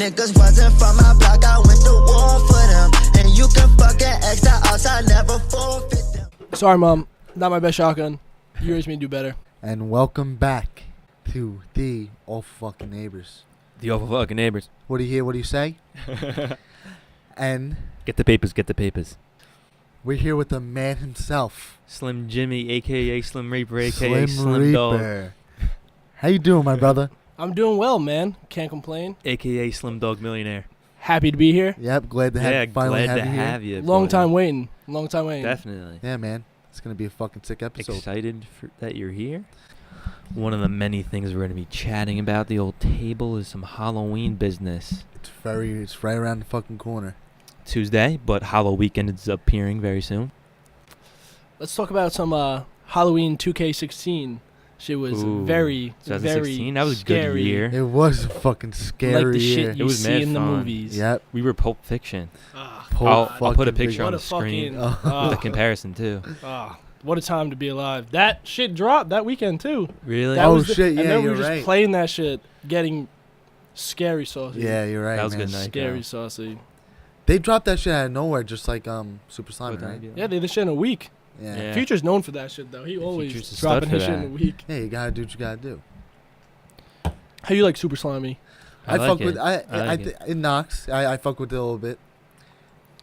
Niggas wasn't from my block, I went to war for them. And you can fucking X the outside, never forfeit them. Sorry, Mom. Not my best shotgun. You raised me to do better. And welcome back to the Awful Fucking Neighbors. The Awful Fucking Neighbors. What do you hear? What do you say? And Get the papers, get the papers. we're here with the man himself, Slim Jimmy, a.k.a. Slim Reaper, a.k.a. Slim Reaper. Dog, How you doing, my brother? I'm doing well, man. Can't complain. a.k.a. Slim Dog Millionaire. Happy to be here. Yep, glad to have finally glad have to you here. have you. Long buddy. time waiting. Long time waiting. Definitely. Yeah, man. It's gonna be a fucking sick episode. Excited that you're here. One of the many things we're going to be chatting about the old table is some Halloween business. It's right around the fucking corner. Tuesday, but Halloween weekend is appearing very soon. Let's talk about some Halloween 2K16. She was Ooh, very 2016, that was a scary. good year. It was a fucking scary Like the year. shit you It was see mad in the fun. movies. Yep. We were Pulp Fiction. Pulp I'll put a fucking picture on What the a screen fucking... with the comparison too. What a time to be alive. That shit dropped that weekend, too. Really? That Oh, was shit, and yeah, then we you're were just right. playing that shit, getting scary saucy. Yeah, you're right. That was a man. good night. Scary Nico. saucy. They dropped that shit out of nowhere, just like Super Slimy, What right? time? Yeah, they did this shit in a week. Yeah. Yeah. Future's known for that shit, though. He always Future's a dropping stud his for shit in a that. week. Yeah, you gotta do what you gotta do. How you like Super Slimy? I like fuck it. with like it. it knocks. I fuck with it a little bit.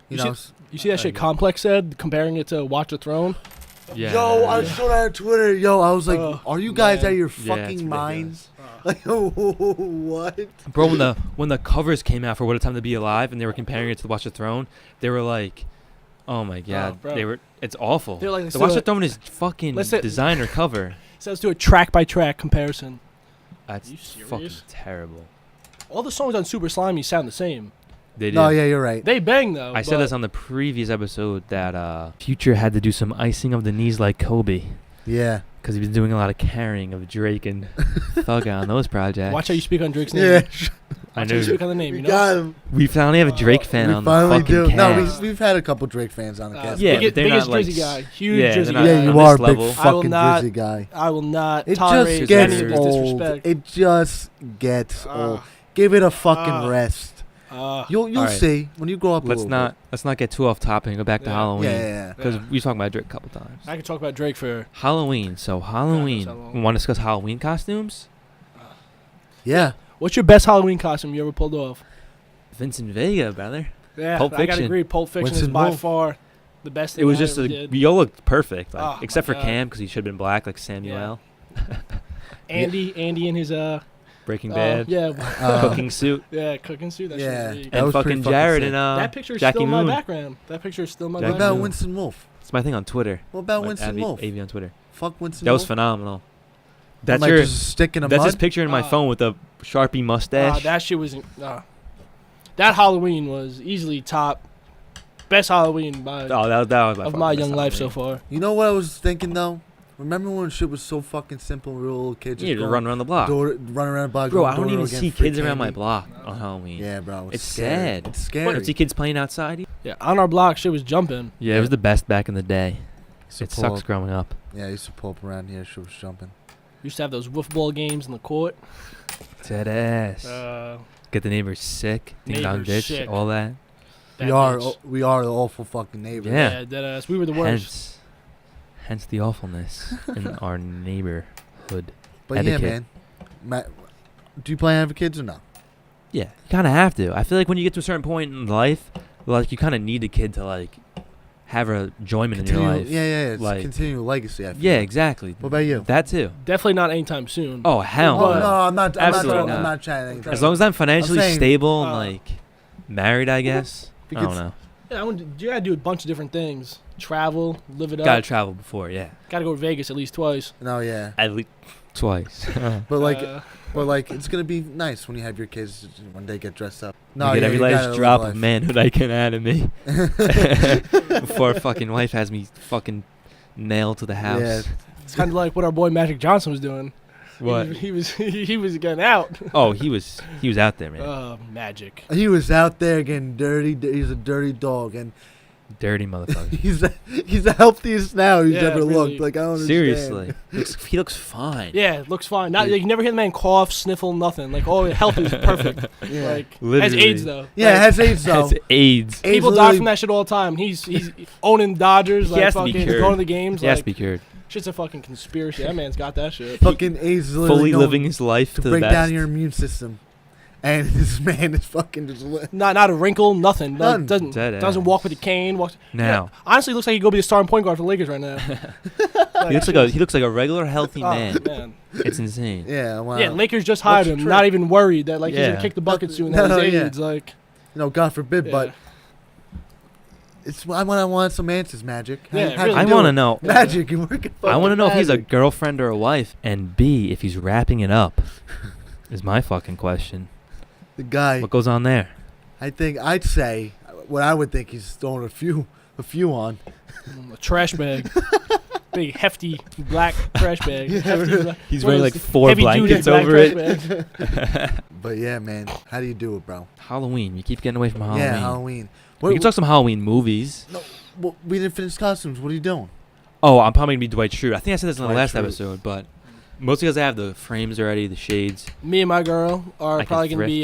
You You know. You see that shit Complex said, comparing it to Watch the Throne? Yeah. Yo, I saw that on Twitter. Yo, I was like, Oh, are you guys man. out of your Yeah, it's fucking minds? ridiculous. Like, what? Bro, when the covers came out for What a Time to Be Alive and they were comparing it to the Watch the Throne, they were like, oh my god, bro. it's awful. They're like, let's the do Watch the it. Throne is fucking Let's do- designer cover. So let's do a track-by-track comparison. That's You serious? fucking terrible. All the songs on Super Slimy sound the same. They did. No, yeah, you're right. They bang, though. I said this on the previous episode that Future had to do some icing of the knees like Kobe Yeah. because he was doing a lot of carrying of Drake and Thugga on those projects. Watch how you speak on Drake's name. Yeah. I Watch how you knew. speak on the name, you We know? got him. We finally have a Drake fan We on the finally fucking do. cast. No, we've had a couple Drake fans on the cast. Yeah, biggest, but they're biggest not, like, Drizzy guy. Huge yeah, Drizzy they're guy. not- Yeah, you on are a this big level. I will fucking not- Drizzy guy. I will not It tolerate just gets any of this old. disrespect. It just gets old. Give it a fucking rest. You'll Alright. see when you grow up. Let's not get too off topic and go back to Yeah. Halloween. Yeah. Because Yeah. we talked about Drake a couple times. I could talk about Drake for... Halloween. So Halloween. so We want to discuss Halloween costumes? Yeah. What's your best Halloween costume you ever pulled off? Vincent Vega, brother. Yeah, Pulp I gotta Fiction. agree. Pulp Fiction is Winston by Wolfe. far the best thing It was I just ever did. we all looked perfect, like, Oh, my except for God. Cam because he should have been black like Samuel. Andy in his Breaking Bad. Cooking suit. cooking suit. That Yeah. shit was That And was pretty fucking fucking Jared sick. and that picture is Jackie still in my Moon. background. That picture is still in my Jackie What about Moon. Winston Wolfe? It's my thing on Twitter. What about Like, Winston Abby- Wolfe? AV on Twitter. Fuck Winston That was Wolfe. phenomenal. That's That's your. just a stick in a That's mud. his picture in my phone with a Sharpie mustache. that shit was... that Halloween was easily top... Best Halloween by, that was by far of the my best young life so Halloween. far. You know what I was thinking though? Remember when shit was so fucking simple? We were little kids. Yeah, to run around the block. Run around the block. Bro, going I don't door to even door see getting free kids around my candy. block on Halloween. Yeah, bro. It's scary. sad. It's I scary. don't see kids playing outside. Yeah, on our block, shit was jumping. Yeah, it was the best back in the day. Used to It pull sucks up- growing up. Yeah, I used to pull up around here. Shit was jumping. Used to have those football games in the court. Dead ass. Get the neighbors sick. Ding dong Neighbors ditch. sick. All that. We are the awful fucking neighbors. Yeah. Dead ass. We were the worst. Hence the awfulness in our neighborhood. But Etiquette. yeah, man. Matt, do you plan to have kids or no? Yeah, you kind of have to. I feel like when you get to a certain point in life, like you kind of need a kid to like have a enjoyment in your life. Yeah. It's Like- continue legacy. I feel. Yeah, exactly. What about you? That too. Definitely not anytime soon. Oh hell Oh, no. no, I'm not. Absolutely I'm not. not trying to. As long as I'm financially saying, stable and uh, like married, I guess. If you I could don't know. Yeah, you gotta do a bunch of different things. Travel, live it up. Gotta travel before, yeah. Gotta go to Vegas at least twice. No, yeah. At least twice. But like, Uh, it's gonna be nice when you have your kids when they get dressed up. No, No, get yeah, every you gotta last live drop life. of manhood I can out of me before fucking wife has me fucking nailed to the house. Yeah. it's kind of like what our boy Magic Johnson was doing. What? He was he was getting out. Oh, he was out there, man. Magic. He was out there getting dirty. He's a dirty dog, and Dirty motherfucker. He's the healthiest now he's Yeah, ever really. looked. Like I don't understand. Seriously, he looks fine. Yeah, it looks fine. Not like, you never hear the man cough, sniffle, nothing. Like, oh, health is perfect. Yeah. Like, has Literally. AIDS though. Yeah, it Like, has AIDS though. Has AIDS. AIDS people die literally- from that shit all the time. He's owning Dodgers, He like has to be fucking cured. going to the games. He has to Like, be cured. shit's a fucking conspiracy. That man's got that shit. Fucking AIDS is literally Fully known living his life to to the break best. down your immune system, and this man is fucking just. Not a wrinkle, nothing. Like, None. doesn't Dead doesn't ass. walk with a cane. Walks. Now Honestly, looks like he could be the starting point guard for the Lakers right now. he looks like a regular healthy Oh, man. man. It's insane. Yeah, wow. Yeah, Lakers just hired What's him. the trick? Not even worried that like he's Yeah. gonna kick the bucket soon. No, That he's yeah. AIDS. Like, You know, God forbid, yeah. but it's I want some answers, Magic. Yeah, How'd really you I do want to it? know. Magic, you're working. I want to know if he's a Magic. girlfriend or a wife, and B, if he's wrapping it up. Is my fucking question. The guy. What goes on there? I think I'd say what I would think he's throwing a few on. a trash bag. Big hefty black trash bag. Yeah, Hefty really. black- He's one of wearing those like 4 heavy-duty blankets black over trash it. bags. But yeah, man, how do you do it, bro? Halloween. You keep getting away from Halloween. Yeah, Halloween. We can talk some Halloween movies. Well, we didn't finish costumes. What are you doing? Oh, I'm probably gonna be Dwight Schrute. I think I said this in the Dwight last Schrute. episode, but mostly because I have the frames already, the shades. Me and my girl are I can probably gonna be.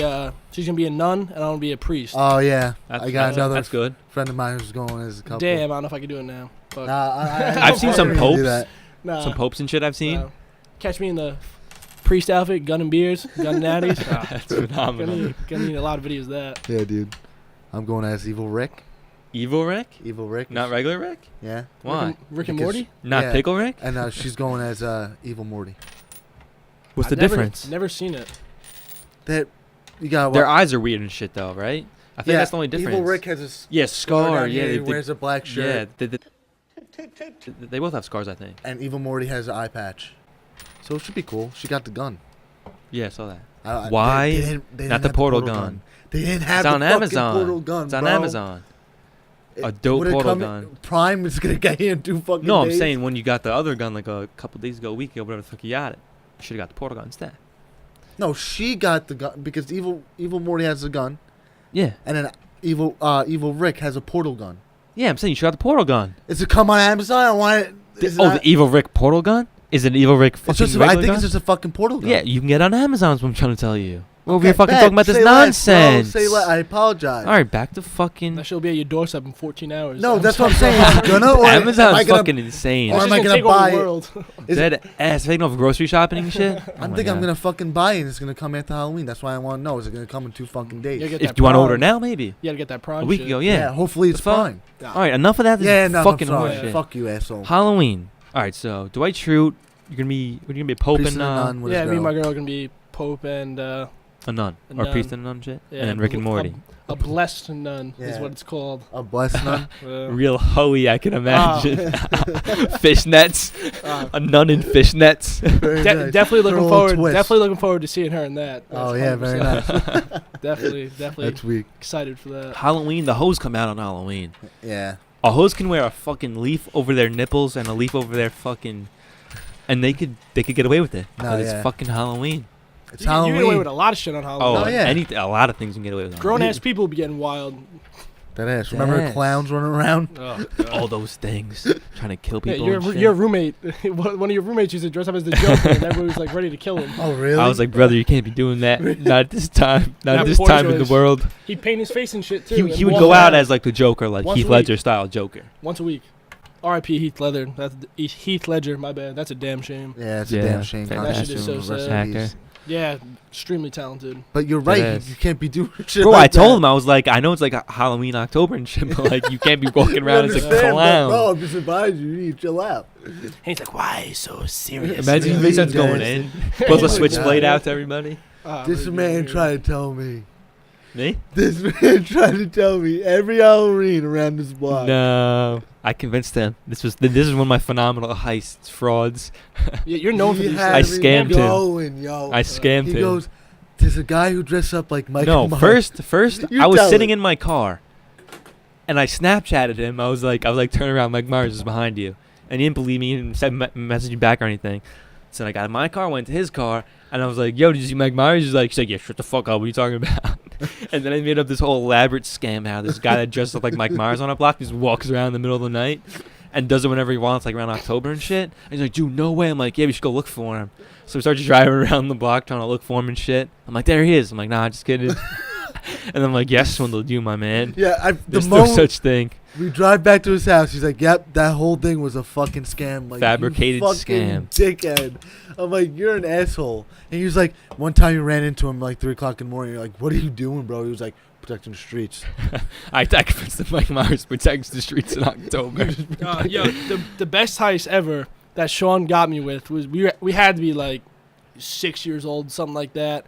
She's gonna be a nun, and I'm gonna be a priest. Oh yeah, That's, I got another That's good. friend of mine who's going as a couple. Damn, I don't know if I can do it now. But Nah, I've seen some I'm gonna popes. do that. nah, Some popes and shit I've seen. nah. Catch me in the priest outfit, gun and beers, gun and natties. Ah, That's gonna phenomenal. need a lot of videos of that. Yeah, dude. I'm going as Evil Rick. Evil Rick? Evil Rick. Not regular Rick? Yeah. Why? Rick and Because- Morty. Not Yeah. Pickle Rick? And she's going as Evil Morty. What's the I've difference? Never seen it. That you got. Their eyes are weird and shit, though, right? I think that's the only difference. Evil Rick has a Yeah, scar. scar. down Yeah, here, he they, wears a black shirt. yeah. They both have scars, I think. And Evil Morty has an eye patch. So it should be cool. She got the gun. Yeah, I saw that. They Why didn't not have the portal gun? They didn't have It's the on fucking Amazon. portal gun, It's on bro. Amazon. A dope Would it portal come- gun. Prime is gonna get here in 2 fucking No, I'm days. saying when you got the other gun like a couple days ago, a week ago, whatever the fuck you got it. You should have got the portal gun instead. No, she got the gun because Evil Morty has a gun, Yeah. and then Evil Rick has a portal gun. Yeah, I'm saying you should have the portal gun. Is it come on Amazon? I want it. Is it Oh, not- the Evil Rick portal gun? Is it an Evil Rick fucking it's just. I regular think gun? it's just a fucking portal gun. Yeah, you can get it on Amazon is what I'm trying to tell you. Well, Okay, we're fucking bet. talking about this Say less, bro. nonsense. Say less. I apologize. All right, back to fucking... That shit'll be at your doorstep in 14 hours. No, that's what I'm saying. Is it gonna, or am I Amazon's gonna- fucking insane. Or That's am just I gonna gonna take over buy the it? world. Is it- Dead ass. Taking off grocery shopping and shit. Oh I my think I'm God. gonna fucking buy it. And it's gonna come after Halloween. That's why I want to know. Is it gonna come in 2 fucking days? You gotta get If that you want to Prime. order now, maybe. You gotta get that Prime A week shit. ago, yeah. Hopefully it's The fuck? fine. Nah. All right, enough of that. This Yeah, is no, fucking I'm sorry. horseshit. Fuck you, asshole. Halloween. All right, so Dwight Schrute, you're gonna be a pope Priest and and a nun with Yeah, his me and my girl. girl are gonna be Pope and a nun, A or nun. priest and a nun shit, yeah, and then Rick and Morty. A blessed nun is Yeah. what it's called. A blessed nun. Real hoey, I can imagine. Fishnets, Uh, a nun in fishnets. Very nice. Definitely Her looking little forward. twist. Definitely looking forward to seeing her in that. Oh That's yeah, very 100%. nice. Definitely That's weak. excited for that. Halloween, the hoes come out on Halloween. Yeah. A hose can wear a fucking leaf over their nipples and a leaf over their fucking, and they could get away with it. No, 'cause yeah. it's fucking Halloween. It's You Halloween. get away with a lot of shit on Halloween. Oh, yeah. a lot of things you can get away with. on Grown Halloween. ass people be getting wild. That ass. Remember Yes. clowns running around? Oh, All those things, trying to kill yeah, people. your and shit. your roommate, one of your roommates used to dress up as the Joker, and everybody was like ready to kill him. Oh really? I was like, brother, you can't be doing that. Not at this time. Not Yeah, at this poor time in the choice. world. He'd paint his face and shit too. He and would walk go out around as like the Joker, like Once Heath a week. Ledger style Joker. once a week. R.I.P. Heath Ledger. That's Heath Ledger. My bad. That's a damn shame. Yeah, it's Yeah, a damn shame. that shit is so Rest in sad. peace. Actor. Yeah, extremely talented. But you're right. Yes. You can't be doing shit Bro, like I told that. him, I was like, I know it's like Halloween, October and shit, but like you can't be walking You around as a understand, but, clown. Bro, I'm just advising you. You need to chill out. And he's like, "Why so serious?" Imagine Yeah. if he starts Yeah. going in, pulls Oh a my switchblade God. out to everybody. This man tried to tell me. Me? This man tried to tell me every Halloween around this block. No, I convinced him. This is one of my phenomenal heists, frauds. Yeah, you're known for He these. had I things. me scammed him. going, yo. I scammed He him. goes, there's a guy who dressed up like Michael No, Myers. first You I was tell sitting it. in my car, and I Snapchatted him. I was like, turn around, Mike Myers is behind you, and he didn't believe me and said message me back or anything. So I got in my car, went to his car, and I was like, yo, did you see Mike Myers? He's like, yeah, shut the fuck up. What are you talking about? And then I made up this whole elaborate scam how this guy that dressed up like Mike Myers on our block just walks around in the middle of the night and does it whenever he wants, like around October and shit. And he's like, dude, no way. I'm like, yeah, we should go look for him. So we start driving around the block trying to look for him and shit. I'm like, there he is. I'm like, nah, just kidding. And I'm like, yes, swindled you, my man. Yeah, the There's no moment such thing. we drive back to his house, he's like, "Yep, that whole thing was a fucking scam, like Fabricated you fucking scam. dickhead." I'm like, "You're an asshole." And he was like, one time you ran into him like 3:00 in the morning. You're like, "What are you doing, bro?" He was like, "Protecting the streets." I convinced that Mike Myers protects the streets in October. Yo, the best heist ever that Sean got me with was we had to be like 6 years old, something like that,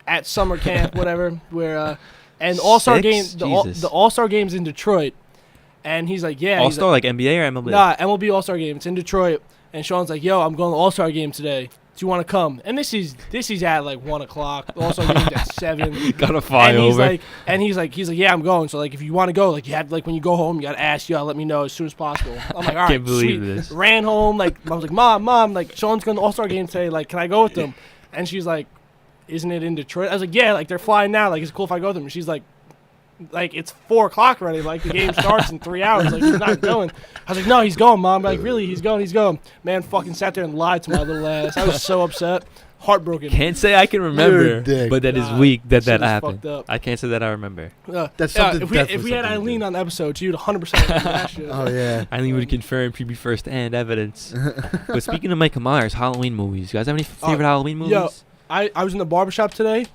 at summer camp, whatever. Where and All-Star 6? game, Jesus. the All-Star game's in Detroit, and he's like, yeah, All-Star, like NBA or MLB? nah, MLB All-Star game. It's in Detroit, and Sean's like, yo, I'm going to the All-Star game today. Do you want to come? And this is at like 1 o'clock. The All-Star game's at 7. Gotta fly And he's over. like, yeah, I'm going. So like, if you want to go, like, you have like when you go home, you gotta ask, you gotta let me know as soon as possible. I'm like, all right, can't believe sweet. this. Ran home, like, I was like, mom, like, Sean's going to the All-Star game today. Like, can I go with them? And she's like, isn't it in Detroit? I was like, yeah, like they're flying now. Like, it's cool if I go with them. And she's like, it's 4 o'clock already. Like, the game starts in 3 hours. Like, he's not going. I was like, no, he's going, Mom. Like, really, he's going. Man, fucking sat there and lied to my little ass. I was so upset, heartbroken. Can't say I can You're a remember, dick. but that is Nah, weak that shit is happened. fucked up. I can't say that I remember. That's something If definitely we had something to Eileen do. on the episode, she would 100% remember that shit. Oh yeah. Eileen would confirm she'd be first-hand evidence. But speaking of Michael Myers, Halloween movies. You guys have any favorite Halloween movies? yo. I was in the barbershop today.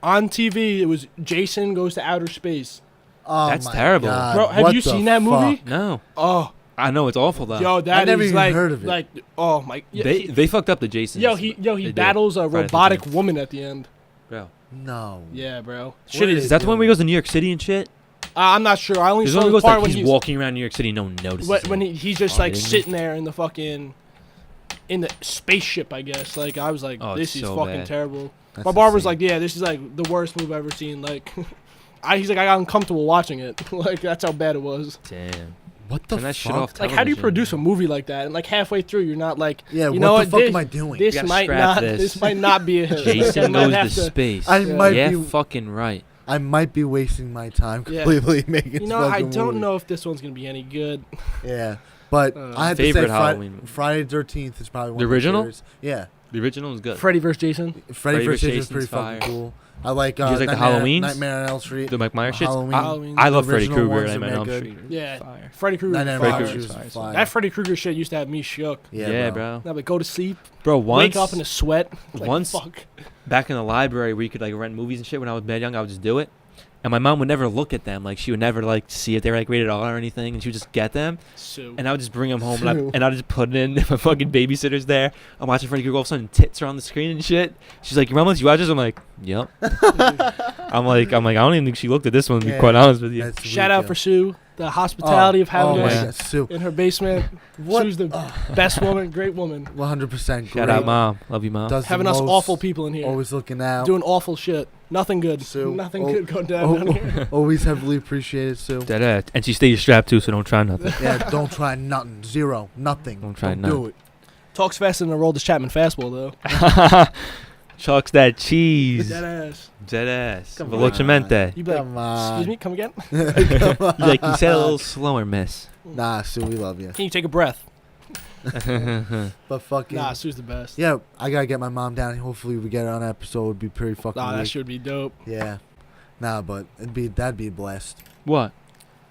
On TV, it was Jason Goes to Outer Space. Oh, That's my terrible. God. Bro, have What you the seen that movie? fuck? No. Oh, I know it's awful though. yo, that never is even like, heard of it. like, oh my. Yeah, they fucked up the Jasons. he They did. battles a Friday the robotic 13th. woman at the end. Bro. No. Yeah, bro. What Shit is Is that the one where he goes to New York City and shit? I'm not sure. I only There's saw one the where he goes part like when he's he's walking around New York City, no one notices when him. he's just Oh, like didn't he? sitting there in the fucking in the spaceship, I guess. Like, I was like, Oh, this it's is so fucking bad. terrible. That's My barber's insane. like, yeah, this is like the worst movie I've ever seen. Like, he's like, I got uncomfortable watching it. Like, that's how bad it was. Damn. What the Turn that shit fuck? off. Like, how do you Television. produce a movie like that? And like halfway through, you're not like, Yeah, you know what what? the fuck this, am I doing? This You gotta might scrap not. this. This might not be a hit. I Jason might goes have to space. I Yeah. might yeah, be fucking right. I might be wasting my time Yeah. completely making You this know, I fucking don't movie. know if this one's gonna be any good. Yeah. But I have to say Favorite Halloween movie? Friday the 13th is probably one The of my original? favorites. Yeah. The original was good. Freddy vs. Jason. Freddy vs. Jason is Jason's pretty fire. fucking cool. I like You guys like the Nightmare, Halloweens? Nightmare on Elm Street. The Mike Myers shit. Halloween. I love The Freddy original Krueger ones and are Nightmare on Elm mad Street. Yeah. Fire. Freddy Krueger. Nightmare on Freddy Elm Krueger's Street fire. was fire. That Freddy Krueger shit used to have me shook. Yeah, bro. I'd like go to sleep, Bro, once wake up in a sweat. Like, once- fuck. back in the library where you could like rent movies and shit when I was mad young, I would just do it. And my mom would never look at them. Like, she would never like see if they were like rated R or anything, and she would just get them. So. And I would just bring them home, Sue. and I'd just put it in. If my fucking babysitter's there, I'm watching Freddy Krueger. All of a sudden, tits are on the screen and shit. She's like, "Your mom lets you watch this?" I'm like, "Yep." I'm like, I don't even think she looked at this one. To be Yeah. quite honest with you. That's Shout weak, out yo. for Sue. The hospitality of having oh my us God, Sue. in her basement. What? Sue's the best woman, great woman. 100% great. Shout out, mom. Love you, mom. Does the Having us most, awful people in here. Always looking out. Doing awful shit. Nothing good. Sue. Nothing Oh, good going down here. Always heavily appreciated, Sue. Dead ass. And she stays strapped too, so don't try nothing. Yeah, don't try nothing. Zero. Nothing. Don't try do nothing. it. Talks faster than a Roldis Chapman fastball, though. Chucks that cheese. Dead ass. Dead ass. Come Velocamente. You be like, Come on. excuse me, come again? Come on. Like, you said a little slower, miss. Nah, Sue, we love you. Can you take a breath? But fucking. Nah, Sue's the best. Yeah, I gotta get my mom down. Hopefully, we get her on an episode. It'd be pretty fucking. Nah, that weak. should be dope. Yeah. Nah, but that'd be blessed. What?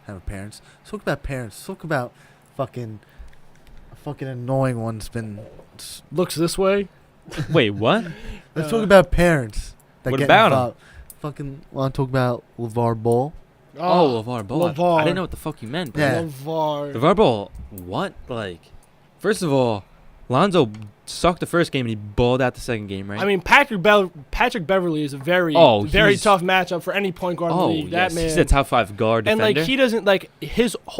Having parents. Let's talk about parents. Let's talk about fucking annoying one's been. Looks this way. Wait, what? Let's talk about parents. That What get about 'em? involved. Fucking want to talk about LeVar Ball? Oh, LeVar Ball. LeVar. I didn't know what the fuck you meant, bro. Yeah. LeVar. LeVar Ball, what? Like, first of all, Lonzo sucked the first game and he balled out the second game, right? I mean, Patrick Beverly is a very he's- tough matchup for any point guard in the league. That yes, man. he's a top 5 guard and defender. like he doesn't like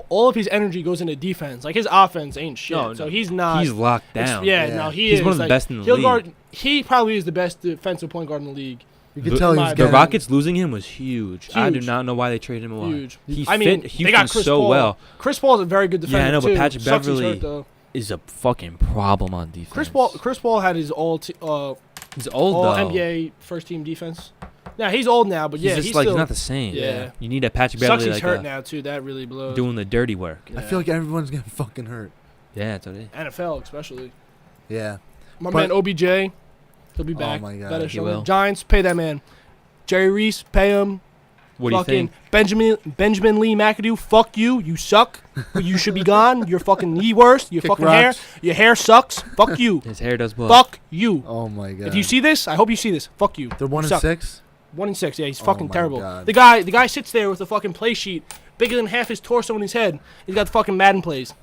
all of his energy goes into defense. Like his offense ain't shit. No, so no. he's not. He's locked it's- down. Yeah, Yeah. no, He's is one of the like, best in the he'll league. guard. He probably is the best defensive point guard in the league. You can The- tell the he's The getting. Rockets losing him was huge. I do Huge. not know why they traded him away. Huge. He I mean, fit they got Houston Chris so Paul. well. Chris Paul is a very good defender. Yeah, I know, but too. Patrick Sucks he's Beverly- hurt, though. Is a fucking problem on defense. Chris Paul had his all He's old all though. NBA first team defense. Now he's old now, but He's yeah, just he's like still. not the same. Yeah. You need a Patrick Sucks Beverly he's like hurt now too. That really blows. doing the dirty work. Yeah. I feel like everyone's getting fucking hurt. Yeah, that's what it is. NFL especially. Yeah. My But- man OBJ, he'll be Oh back. my God. Better He show will. him. Giants, pay that man. Jerry Reese, pay him. What do you Fucking think? Benjamin Lee McAdoo, fuck you. You suck. You should be gone. You're fucking the worst. Your Kick fucking rocks. Your hair sucks. Fuck you. His hair does blow. Fuck you. Oh my god. If you see this, I hope you see this. Fuck you. they're 1 Suck. and 6. 1-6. Yeah, he's Oh fucking my terrible. God. The guy sits there with a fucking play sheet bigger than half his torso in his head. He's got the fucking Madden plays.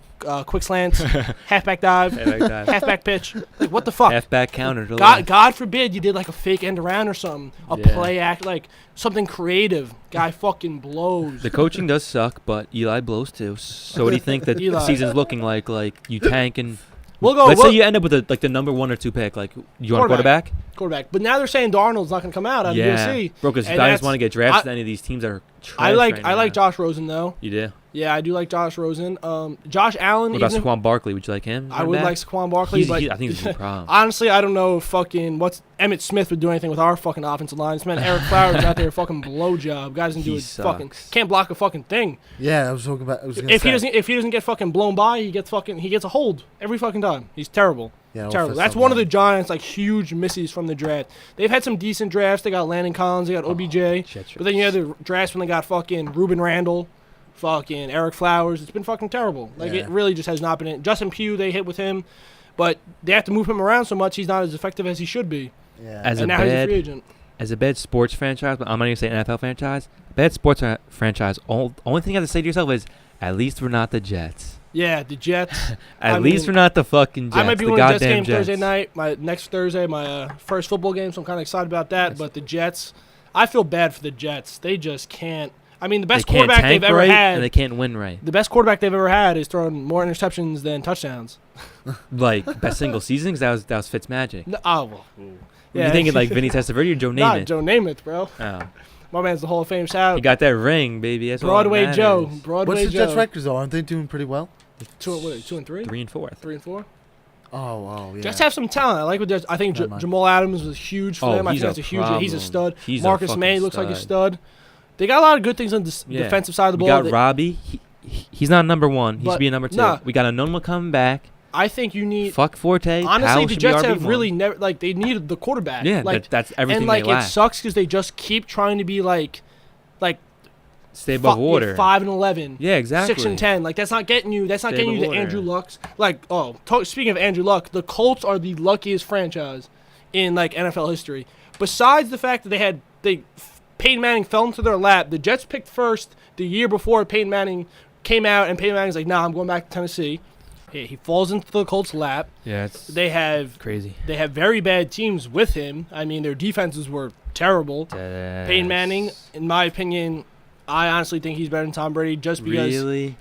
Quick slants, halfback dive, halfback pitch. Like what the fuck? Halfback counter. To God forbid you did like a fake end around or something. A Yeah. play act, like something creative. Guy fucking blows. The coaching does suck, but Eli blows too. So what do you think that the Eli. season's looking like? Like you tank and We'll go. let's say we'll- you end up with the number 1 or 2 pick. Like you want a quarterback? quarterback. But now they're saying Darnold's not going to come out of Yeah, USC. bro. Because And guys that's- want to get drafted to any of these teams that are trash I like right I like now. Josh Rosen though. You do. Yeah, I do like Josh Rosen. Josh Allen. What about even if- Saquon Barkley? Would you like him? I would like Saquon Barkley, He's, but I think he's a big problem. honestly, I don't know if fucking what's Emmett Smith would do anything with our fucking offensive line. This man Eric Flowers out there fucking blowjob. Guy doesn't do He a fucking sucks. can't block a fucking thing. Yeah, I was talking about. I was gonna If say. he doesn't get fucking blown by, he gets a hold every fucking time. He's terrible. Yeah, Terrible. offensive That's one of the line. Giants' like huge misses from the draft. They've had some decent drafts. They got Landon Collins. They got OBJ. But then you had the drafts when they got fucking Ruben Randall, fucking Eric Flowers. It's been fucking terrible. Like Yeah. it really just has not been it. Justin Pugh, they hit with him, but they have to move him around so much. He's not as effective as he should be. Yeah. As and a now he's a free bad agent. sports franchise, but I'm not even saying NFL franchise. Bad sports franchise. Only thing you have to say to yourself is, at least we're not the Jets. Yeah, the Jets. At I least mean, we're not the fucking Jets. I might be the going to Jets goddamn game Jets. Thursday night. My next Thursday, my first football game, so I'm kind of excited about that. But the Jets, I feel bad for the Jets. They just can't. I mean, the best They can't quarterback tank they've ever right, had. and they can't win right. The best quarterback they've ever had is throwing more interceptions than touchdowns. Like best single season, 'cause that was Fitzmagic. No, oh, well. You thinking like Vinny Testaverde or Joe Not Namath? Joe Namath, bro. Oh. My man's the Hall of Fame shout. He got that ring, baby. That's all that Broadway Joe. matters. Broadway What's the Joe. Jets' records though? Aren't they doing pretty well? 2 and 3? 3 and 4. 3 and 4? Oh, yeah. Jets have some talent. I like what I think Never mind. Jamal Adams was huge for Oh, them. I he's think a that's a huge. He's a problem. stud. He's a Marcus fucking May looks like a stud. stud. They got a lot of good things on the Yeah. defensive side of the We ball. got Robbie. He's not number 1. He But- should be a number 2. nah. We got Anonymous coming back. I think you need. Fuck Forte. Honestly, Powell the should be Jets have RB1. really never like they needed the quarterback. Yeah, like that's everything and like they it lack. sucks because they just keep trying to be like Stay above water. 5 and 11. Yeah, exactly. 6 and 10. Like that's not getting you. That's not Stay getting you above the water. Andrew Lucks. Like speaking of Andrew Luck, the Colts are the luckiest franchise in like NFL history. Besides the fact that Peyton Manning fell into their lap. The Jets picked first the year before Peyton Manning came out, and Peyton Manning's like, "Nah, I'm going back to Tennessee." He falls into the Colts' lap. Yeah, it's They have crazy. very bad teams with him. I mean, their defenses were terrible. Peyton Manning, in my opinion, I honestly think he's better than Tom Brady just because Really?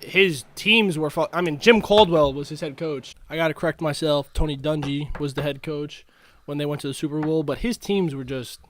his teams were Jim Caldwell was his head coach. I got to correct myself. Tony Dungy was the head coach when they went to the Super Bowl, but his teams were just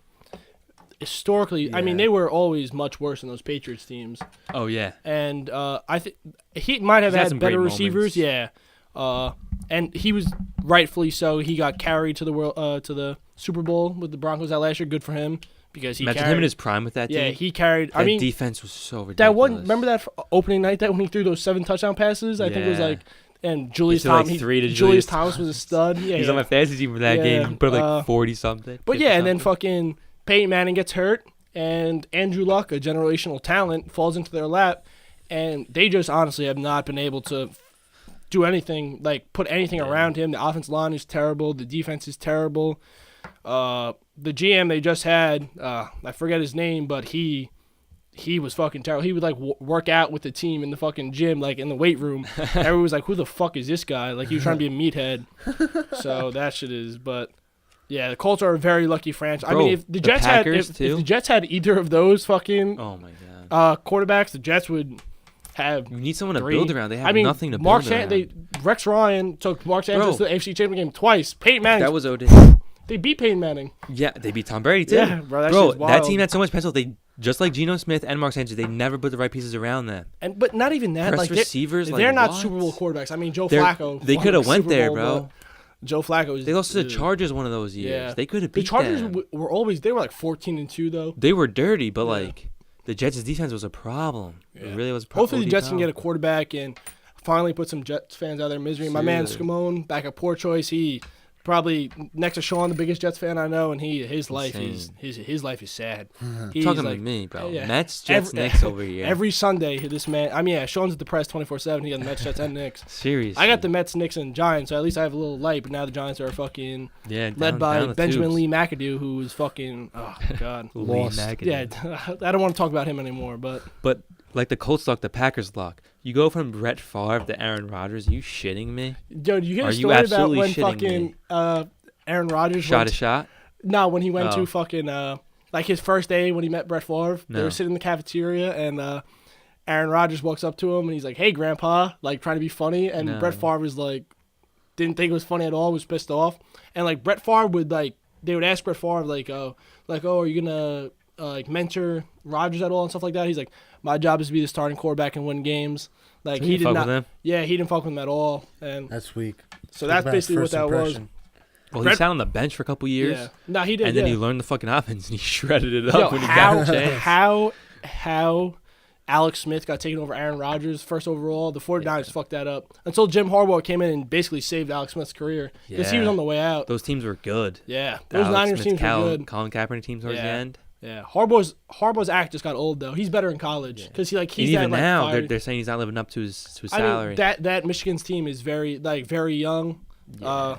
historically, Yeah. they were always much worse than those Patriots teams. Oh yeah. And I think he might have He's had had some better great receivers, moments. yeah. And he was rightfully so. He got carried to the Super Bowl with the Broncos that last year. Good for him because he Imagine carried. him in his prime with that team. yeah, he carried. That I mean, defense was so ridiculous. that one. Remember that opening night that when he threw those 7 touchdown passes? I think it was Yeah. like. And Julius He threw, like, Thomas. 3 to Julius Julius Thomas was a stud. Yeah, He's yeah. on my fantasy team for that Yeah, game. He put like 40 something. But yeah, and then 50-something. fucking Peyton Manning gets hurt, and Andrew Luck, a generational talent, falls into their lap, and they just honestly have not been able to do anything, like put anything around him. The offensive line is terrible. The defense is terrible. The GM they just had, I forget his name, but he was fucking terrible. He would like work out with the team in the fucking gym, like in the weight room. Everyone was like, "Who the fuck is this guy?" Like he was trying to be a meathead. So that shit is, but. Yeah, the Colts are a very lucky franchise. I Bro, mean, if the the Jets Packers, if too? the Jets had either of those fucking Oh my god. quarterbacks, the Jets would have You need someone to 3. build around. They have I mean, nothing to Mark build around. Rex Ryan took Mark Sanchez to Bro. the AFC Championship game twice. Peyton Manning, That was OD. they beat Peyton Manning. Yeah, they beat Tom Brady too. Yeah, bro, that Bro, shit's that wild. team had so much potential. They just like Geno Smith and Mark Sanchez. They never put the right pieces around them. But not even that. Press Like receivers, they're like, not what? Super Bowl quarterbacks. I mean, Joe They're- Flacco. they won coulda the went Super there, Bowl, bro. but Joe Flacco is. They lost to the Chargers one of those years. Yeah. They could have The beat Chargers them. were always. They were like 14-2 though. They were dirty, but Yeah. like the Jets' defense was a problem. Yeah. It really was a problem. Hopefully the Jets can get a quarterback and finally put some Jets fans out of their misery. My man Seriously. Scamone back at Poor Choice. He probably next to Sean, the biggest Jets fan I know, and his life is his life is sad. He's Talking like, to me, bro. yeah. Mets, Jets, Every- Knicks over here. Every Sunday, this man. I mean, yeah, Sean's depressed 24/7. He got the Mets, Jets, and Knicks. Seriously. I got the Mets, Knicks, and Giants, so at least I have a little light. But now the Giants are fucking yeah, led by down the Benjamin tubes. Lee McAdoo, who is fucking oh god. Lee Lost. McAdoo. Yeah, I don't want to talk about him anymore. But But like the Colts luck, the Packers luck. You go from Brett Favre to Aaron Rodgers. Are you shitting me? yo, did you hear Are a you story about absolutely when shitting fucking me? Aaron Rodgers Shot went a shot. No, when he went Oh. to fucking like his first day when he met Brett Favre, they No. were sitting in the cafeteria and Aaron Rodgers walks up to him and he's like, "Hey, Grandpa," like trying to be funny, and No. Brett Favre was like, didn't think it was funny at all, was pissed off, and like Brett Favre would like they would ask Brett Favre like, oh, are you gonna like mentor Rodgers at all and stuff like that? He's like, my job is to be the starting quarterback and win games. Like So he you did fuck not, with him? yeah, he didn't fuck with him at all, and That's weak. so Talk that's about basically what first that was. impression. Well, Brett- he sat on the bench for a couple years, Yeah, no, he did. and then yeah. he learned the fucking offense and he shredded it Yo, up when he got a chance. how Alex Smith got taken over Aaron Rodgers first overall. The 49ers fucked that up until Jim Harbaugh came in and basically saved Alex Smith's career because he was Yeah. on the way out. Those teams were good. Yeah, The those Alex Niners Smith, teams were good. Colin Kaepernick teams towards the Yeah. end. Yeah, Harbaugh's act just got old though. He's better in college because he's And that even like, now, fiery- they're saying he's not living up to his I salary. mean, that Michigan's team is very young. Yeah.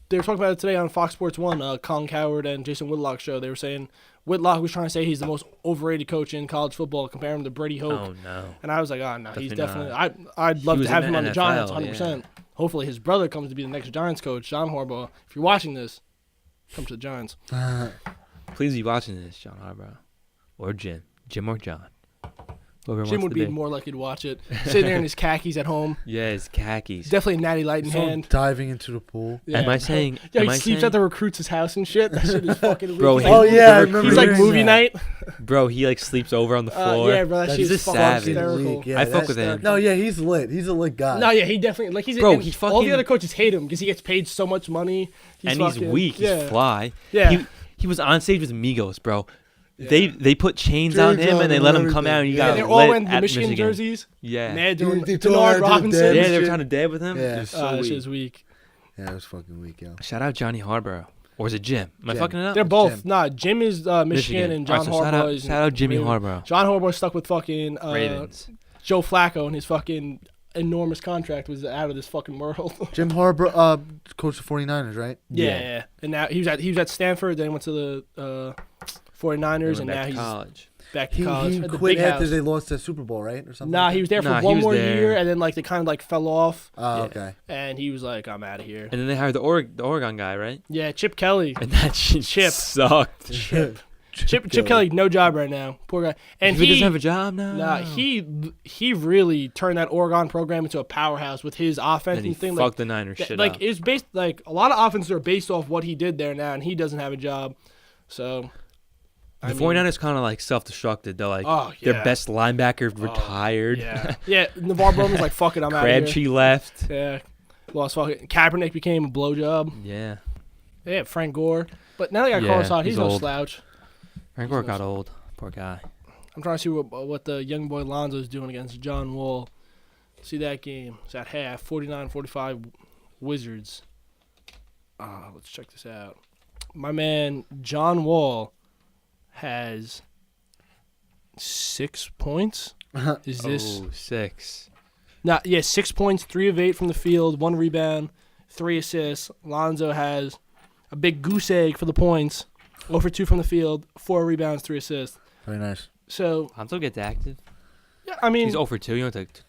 They were talking about it today on Fox Sports 1, Colin Cowherd and Jason Whitlock's show. They were saying Whitlock was trying to say he's the most overrated coach in college football, compare him to Brady Hoke. Oh no. And I was like, oh, no, he's Definitely definitely. I'd love was to have in him the on the NFL, Giants, 100%. Hopefully his brother comes to be the next Giants coach, John Harbaugh. If you're watching this, come to the Giants. Please be watching this, John Harbaugh. Or Jim or John. Whoever Jim wants would to be more likely to watch it. Sitting there in his khakis at home. Yeah, his khakis. Definitely a natty light in Someone hand. diving into the pool. Yeah. Am I saying? Yeah, am he I sleeps saying, at the recruit's house and shit. That shit is fucking Bro, weak. he- Oh yeah, I the remember He's like hearing movie that. night. Bro, he like sleeps over on the floor. Yeah, bro, that That's shit just is fucking savage. hysterical. League, yeah, I fuck that's- with him. No, yeah, he's lit. He's a lit guy. No, yeah, he definitely like he's Bro, and he all the fucking- other coaches hate him because he gets paid so much money. and fucking, he's weak. Yeah. He's fly. Yeah. He was on stage with Migos, bro. Yeah. They put chains on Chains him on and they him let and him come out and he everything. got Yeah, they're lit all wearing the at Michigan Michigan. jerseys. Yeah. Mad doing They Denard tried to Robinson. dab Yeah, his they were shit. trying to dab with him. Yeah. It's so That weak. shit's weak. Yeah, it was fucking weak, yo. Shout out Johnny Harbaugh. Or is it Jim? Am I Jim. fucking it up? They're both. Jim. Nah, Jim is Michigan and John Alright, so Harbaugh is shout out Jimmy Raven. Harbaugh. John Harbaugh stuck with fucking Ravens. Joe Flacco and his fucking enormous contract was out of this fucking world. Jim Harbaugh, coached the 49ers, right? yeah. And now he was at Stanford, then he went to the 49ers, and now he's college. back to He college. he at the quit big after house. they lost the Super Bowl, right, or something. Nah, like he was there for Nah, he one was more there. year, and then like they kind of like fell off, Oh, Yeah. okay. and he was like, I'm out of here. And then they hired the Oregon guy, right? Yeah, Chip Kelly. And that shit Chip. sucked. Chip Kelly, no job right now. Poor guy. And he he doesn't have a job now. Nah, he really turned that Oregon program into a powerhouse with his offense and he and thing. fucked Like, the Niners shit like up. it's based like a lot of offenses are based off what he did there now, and he doesn't have a job. So The 49ers kind of like self-destructed. They're like Oh, their yeah. best linebacker retired. Yeah, yeah. NaVar Bowman's like, fuck it, I'm out of here. Crabtree left. Yeah, lost fucking Kaepernick became a blowjob. Yeah. Yeah, Frank Gore. But now they got Yeah, Carlos Hyde. He's he's no old. slouch. Frank Gore got old. Poor guy. I'm trying to see what the young boy Lonzo's doing against John Wall. See that game. It's at half, 49-45 Wizards. Let's check this out. My man John Wall has 6 points. Is this? Oh, 6. Nah, yeah, 6 points, 3 of 8 from the field, 1 rebound, 3 assists. Lonzo has a big goose egg for the points. 0 for 2 from the field, 4 rebounds, 3 assists. Very nice. So, Lonzo gets active. yeah, I mean, He's 0 for 2. He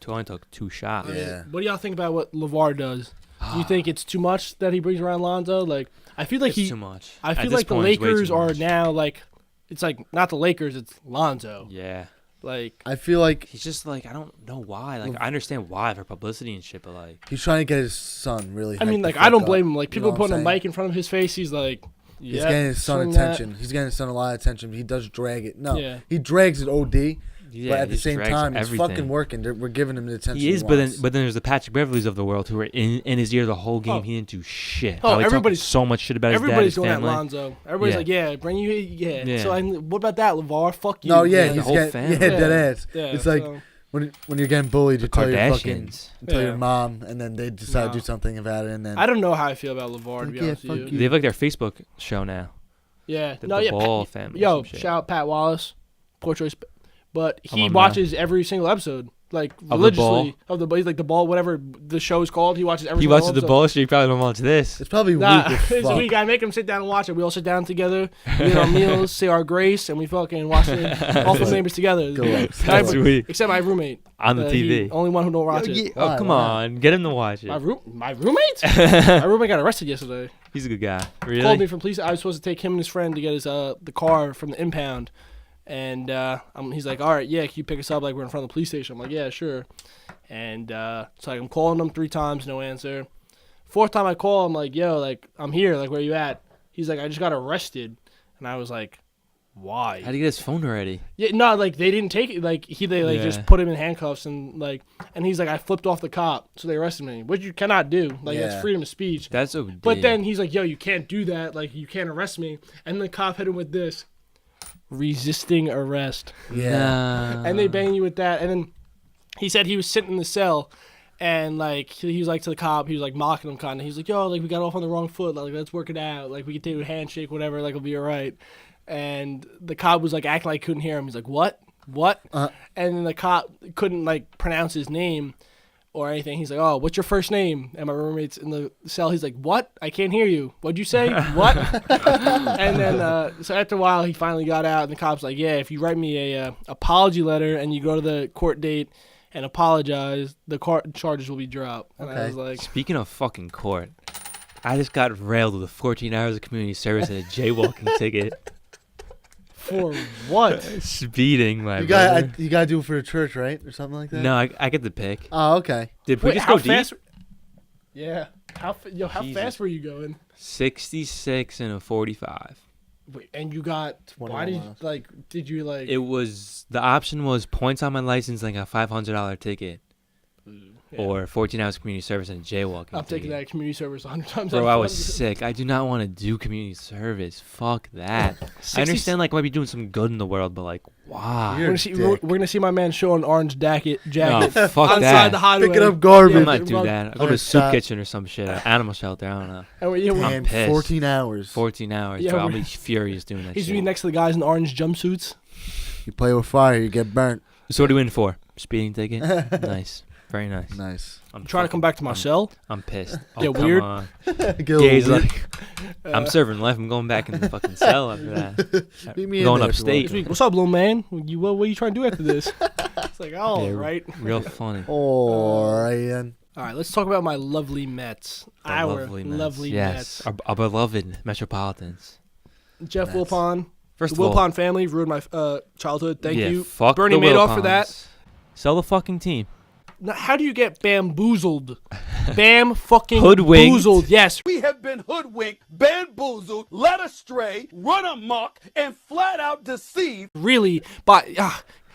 only took 2 shots. Yeah. what do y'all think about what LeVar does? Do you think it's too much that he brings around Lonzo? Like, I feel like It's too much. I At feel this like the point, it's way Lakers too are much. now like, it's like not the Lakers, it's Lonzo. Yeah. Like, I feel like He's just like, I don't know why. Like, I understand why for publicity and shit, but like, he's trying to get his son really. I mean, hyped the like, I fuck don't up. blame him. Like, You people know what I'm putting a saying? mic in front of his face, he's like, He's yeah, getting his son swing that. attention. He's getting his son a lot of attention. He does drag it. No, Yeah. he drags it OD. Yeah, but at he the just same drags time, he's everything. fucking working. We're giving him the attention. He is, he but then wants. there's the Patrick Beverleys of the world who were in his ear the whole game. Oh. He didn't do shit. Oh, Probably talking everybody's- so much shit about his dad, Everybody's his going family. at Lonzo. Everybody's Yeah. like, yeah, bring you, yeah. Yeah. So what about that, LeVar? Fuck you. No, yeah, man. he's whole getting family. dead ass. Yeah, It's like so- when you're getting bullied, you The tell your fucking Kardashians. tell Yeah. your mom, and then they decide to No. do something about it, and then I don't know how I feel about LeVar, to be Yeah, honest fuck with you. They have like their Facebook show now. Yeah. The, No, the yeah. Ball family. or Yo, some shit. shout out Pat Wallace, poor choice. But he Alumni. watches every single episode, like The religiously of the like the Ball, whatever the show is called. He watches every. He single watches the episode. Ball, so you probably don't watch this. it's probably Nah, weak as so fuck. we gotta make him sit down and watch it. We all sit down together, we eat our meals, say our grace, and we fucking watch it. All the neighbors together. Go up. That's sweet. Except my roommate On the he- TV. only one who don't watch it. Yeah. Oh, Why? come Why? on. Get him to watch it. My roommate? My roommate got arrested yesterday. He's a good guy. Called me Really? from police. I was supposed to take him and his friend to get his the car from the impound, and he's like, "All right, yeah, can you pick us up? Like we're in front of the police station." I'm like, "Yeah, sure." And so like, I'm calling him 3 times, no answer. 4th time I call, I'm like, "Yo, like I'm here. Like where you at?" He's like, "I just got arrested," and I was like, "Why?" How'd he get his phone already? Yeah, no, like they didn't take it. Like they Yeah. just put him in handcuffs and and he's like, "I flipped off the cop, so they arrested me," which you cannot do. Like Yeah. that's freedom of speech. That's a But then he's like, "Yo, you can't do that. Like, you can't arrest me." And the cop hit him with this, resisting arrest. Yeah. And they bang you with that. And then he said he was sitting in the cell, and like he was like to the cop, he was like mocking him kind of. He's like, "Yo, like we got off on the wrong foot. Like let's work it out. Like we can take a handshake, whatever. Like it'll be all right." And the cop was like acting like he couldn't hear him. He's like, "What? What?" And then the cop couldn't like pronounce his name or anything. He's like, "Oh, what's your first name?" And my roommate's in the cell. He's like, "What? I can't hear you. What'd you say? What?" And then so after a while, he finally got out, and the cop's like, "Yeah, if you write me a apology letter and you go to the court date and apologize, the court charges will be dropped." And I Okay. was like, Speaking of fucking court, I just got railed with a 14 hours of community service and a jaywalking ticket. "For what?" Speeding, my You brother. got you gotta do it for a church, right, or something like that. No, I get the pick. Oh, okay. Did we Wait, just how go deep? fast? Yeah. How Jesus. fast were you going? 66 and a 45. Wait, and you got 21 why did miles. did you like It was the option was points on my license, like a $500 ticket, yeah. or 14 hours community service and a jaywalking. I'm taking ticket. that community service 100 times. Bro, out I of was 100. sick. I do not want to do community service. Fuck that. 60 I understand, like, I might be doing some good in the world, but, like, why? You're We're a gonna, see, dick. we're gonna see my man show an orange jacket. No, fuck outside that. the highway. Picking up garbage. I Yeah, might do well, that. I go to a Orange soup shop. kitchen or some shit, an animal shelter. I don't know. And we're, I'm Damn, pissed. 14 hours. 14 hours. Yeah, bro. I'll we're- be furious doing that he's gonna be shit. next to the guys in orange jumpsuits. You play with fire, you get burnt. So what are you in for? Speeding ticket? Nice. Very nice. Nice. I'm Trying to come back to my I'm- cell. I'm pissed. Yeah, come weird. on. Get a Gays little like, I'm serving life. I'm going back in the fucking cell after that. Meet me in Going there if you upstate. want. What's up, little man? What are you trying to do after this? It's like, oh, Yeah, right. Real funny. Oh, Ryan. All right, let's talk about my lovely Mets. The Our Mets. lovely Yes. Mets. Our beloved Metropolitans. Jeff Mets. Wilpon. First The of all, Wilpon family ruined my childhood. Thank yeah, you. Fuck Bernie the Madoff for that. Wilpons. Sell the fucking team. Now, how do you get bamboozled? Fucking Hoodwinked. boozled. Yes. We have been hoodwinked, bamboozled, led astray, run amok, and flat out deceived. Really, by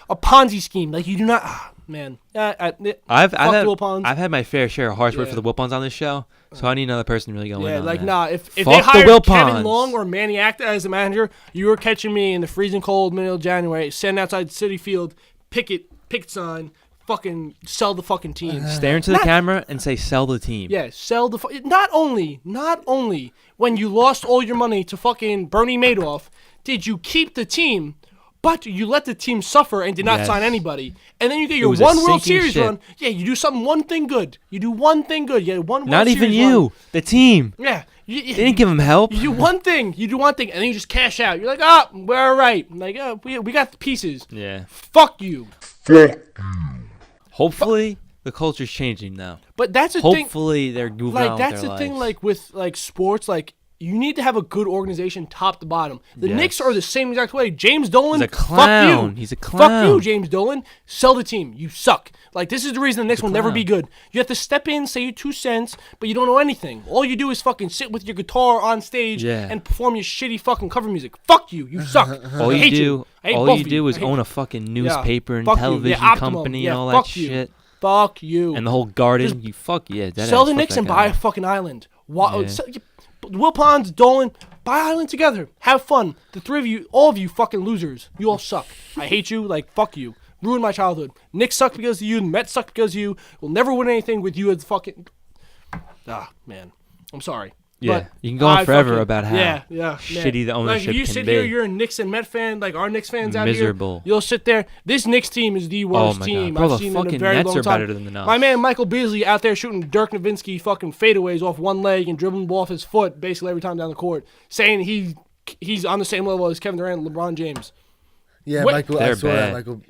a Ponzi scheme. Like, you do not. Man. I've Fuck had Wilpons. I've had my fair share of harsh words Yeah. for the Wilpons on this show, so I need another person to really go in Yeah, on like, that. nah, if they Fuck the hired Kevin Wilpons. Long or Manny Acta as the manager, you were catching me in the freezing cold middle of January, standing outside City Field, picket sign, fucking sell the fucking team. Stare into the camera and say sell the team. Yeah, sell the. Not only when you lost all your money to fucking Bernie Madoff, did you keep the team, but you let the team suffer and did not Yes. sign anybody. And then you get your was a one World sinking Series ship. run. Yeah, you do one thing good. You do one thing good. You get one World Not even Series you, run. the team. Yeah. They didn't give him help. You do one thing, and then you just cash out. You're like, oh, we're all right. Like, oh, we got the pieces. Yeah. Fuck you. Hopefully the culture's changing now. But that's the thing. Hopefully they're moving on Like, with that's their the thing, lives. like, with, like, sports, like, You need to have a good organization top to bottom. The Yes. Knicks are the same exact way. James Dolan, He's a clown. fuck you. He's a Fuck clown. you, James Dolan. Sell the team. You suck. Like, this is the reason the Knicks will never be good. You have to step in, say your 2 cents, but you don't know anything. All you do is fucking sit with your guitar on stage and perform your shitty fucking cover music. Fuck you. You suck. All I you hate do, I hate all both you of do is I hate own you. a fucking newspaper and Fuck you. television Yeah, Optimum. company Yeah, and all fuck that you. shit. Fuck you. And the whole garden. Just You fuck yeah. Sell the fuck Knicks that and guy. buy a fucking island. Yeah. Will Ponds, Dolan, buy island together. Have fun. The 3 of you, all of you fucking losers. You all suck. I hate you. Like, fuck you. Ruined my childhood. Knicks suck because of you. The Mets suck because of you. We'll never win anything with you as fucking... Ah, man. I'm sorry. Yeah, But you can go on I forever fucking- about how man. shitty the Like, ownership if you can sit be. here, you're a Knicks and Met fan, like our Knicks fans out Miserable. here. You'll sit there. This Knicks team is the worst my team God. Bro, I've the seen in a fucking very Nets long are time. better than the Nuts. My man Michael Beasley out there shooting Dirk Nowitzki fucking fadeaways off one leg and dribbling the ball off his foot basically every time down the court, saying he's on the same level as Kevin Durant and LeBron James. Yeah, What? Michael. I They're saw that. bad. Michael.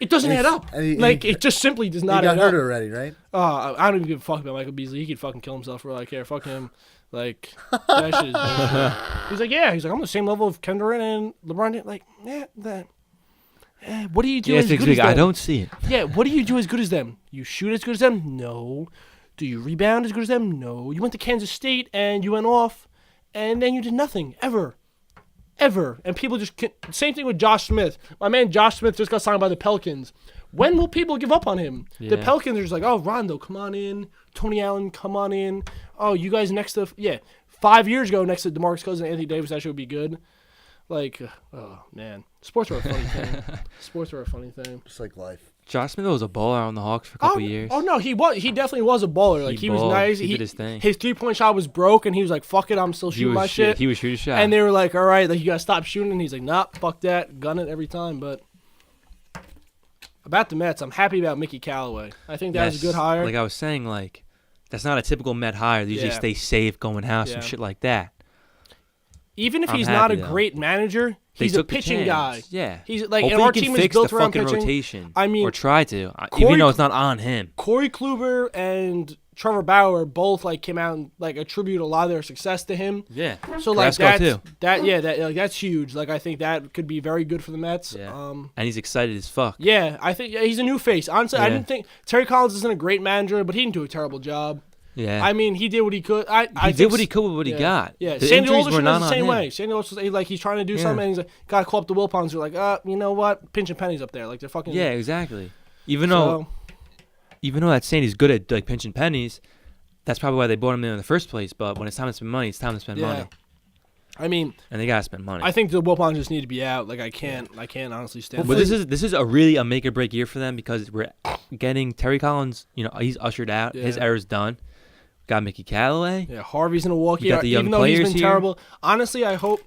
It doesn't And add he's- up. and he- Like, he- it just simply does He not got add hurt up. already, right? I don't even give a fuck about Michael Beasley. He could fucking kill himself for all I care. Fuck him. Like, that shit is bullshit. He's like, yeah. He's like, I'm the same level of Kevin Durant and LeBron James. Like, what do you do Yeah, as it's good as big. them? I don't see it. Yeah, what do you do as good as them? You shoot as good as them? No. Do you rebound as good as them? No. You went to Kansas State and you went off, and then you did nothing ever. And people just same thing with Josh Smith. My man Josh Smith just got signed by the Pelicans. When will people give up on him? The Yeah. Pelicans are just like, oh, Rondo, come on in. Tony Allen, come on in. Oh, you guys next to 5 years ago next to DeMarcus Cousins and Anthony Davis, that should be good. Like, oh man, sports are a funny thing. Sports are a funny thing. Just like life. Josh Smith was a baller on the Hawks for a couple years. Oh no, he definitely was a baller. Like he was balled. nice. He did his thing. His 3-point shot was broke, and he was like, "Fuck it, I'm still shooting my shit." He was shooting shot. And they were like, "All right, like you gotta stop shooting." And he's like, "Nah, fuck that, gun it every time." But about the Mets, I'm happy about Mickey Callaway. I think that was a good hire. Like I was saying, like that's not a typical Met hire. They usually Yeah. stay safe, going house, Yeah. and shit like that. Even if I'm he's not a happy, though. great manager, They he's a took the pitching chance. guy. Yeah, He's like, hopefully and our he can team is fix built the around fucking pitching. rotation. I mean, or try to, Corey- even though it's not on him. Corey Kluber and Trevor Bauer both like came out and like attribute a lot of their success to him. Yeah, So like Carrasco, that's that's huge. Like I think that could be very good for the Mets. Yeah. And he's excited as fuck. Yeah, I think he's a new face. Honestly, I Yeah. didn't think Terry Collins isn't a great manager, but he didn't do a terrible job. Yeah, I mean, he did what he could. he did what he could with what he got. Yeah, The Sandy injuries Alderson were is not the on same him. way. Sandy Alderson, like he's trying to do Yeah. something, and he's like, gotta call up the Wilpons. They're like, you know what, pinching pennies up there, like they're fucking. Yeah, exactly. Even So, though that Sandy's good at like pinching pennies, that's probably why they brought him in the first place. But when it's time to spend money, it's time to spend yeah. money, I mean, and they gotta spend money. I think the Wilpons just need to be out. Like I can't honestly stand. But for this is a really a make or break year for them because we're getting Terry Collins. You know, he's ushered out. His Yeah. era's done. Got Mickey Callaway. Yeah, Harvey's in Milwaukee. You got the young even though he's players been here. terrible. Honestly, I hope.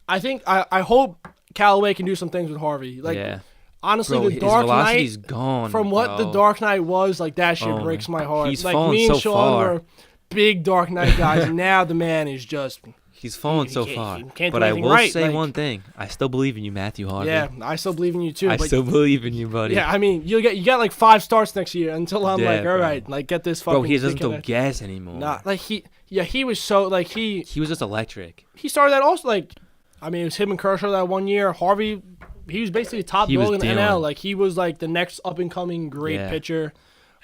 I hope Callaway can do some things with Harvey. Like yeah. honestly, Bro, the his Dark velocity's Knight. gone. From what the bro. Dark Knight was, like that shit Oh, breaks my heart. he's like fallen me and so Sean far. were big Dark Knight guys, and now the man is just. He's fallen he so can't- far. he can't But do I anything will right, say like- one thing. I still believe in you, Matthew Harvey. Yeah, I still believe in you too. I but still believe in you, buddy. yeah, I mean, you got like 5 starts next year until I'm Yeah, like, all bro. right, like get this fucking. Bro, he doesn't kid throw in gas anymore. there. Nah, like he was so like he He was just electric. started that also like, I mean, it was him and Kershaw that one year. Harvey, he was basically top He was dog in the dealing. NL. Like he was like the next up and coming great Yeah. pitcher.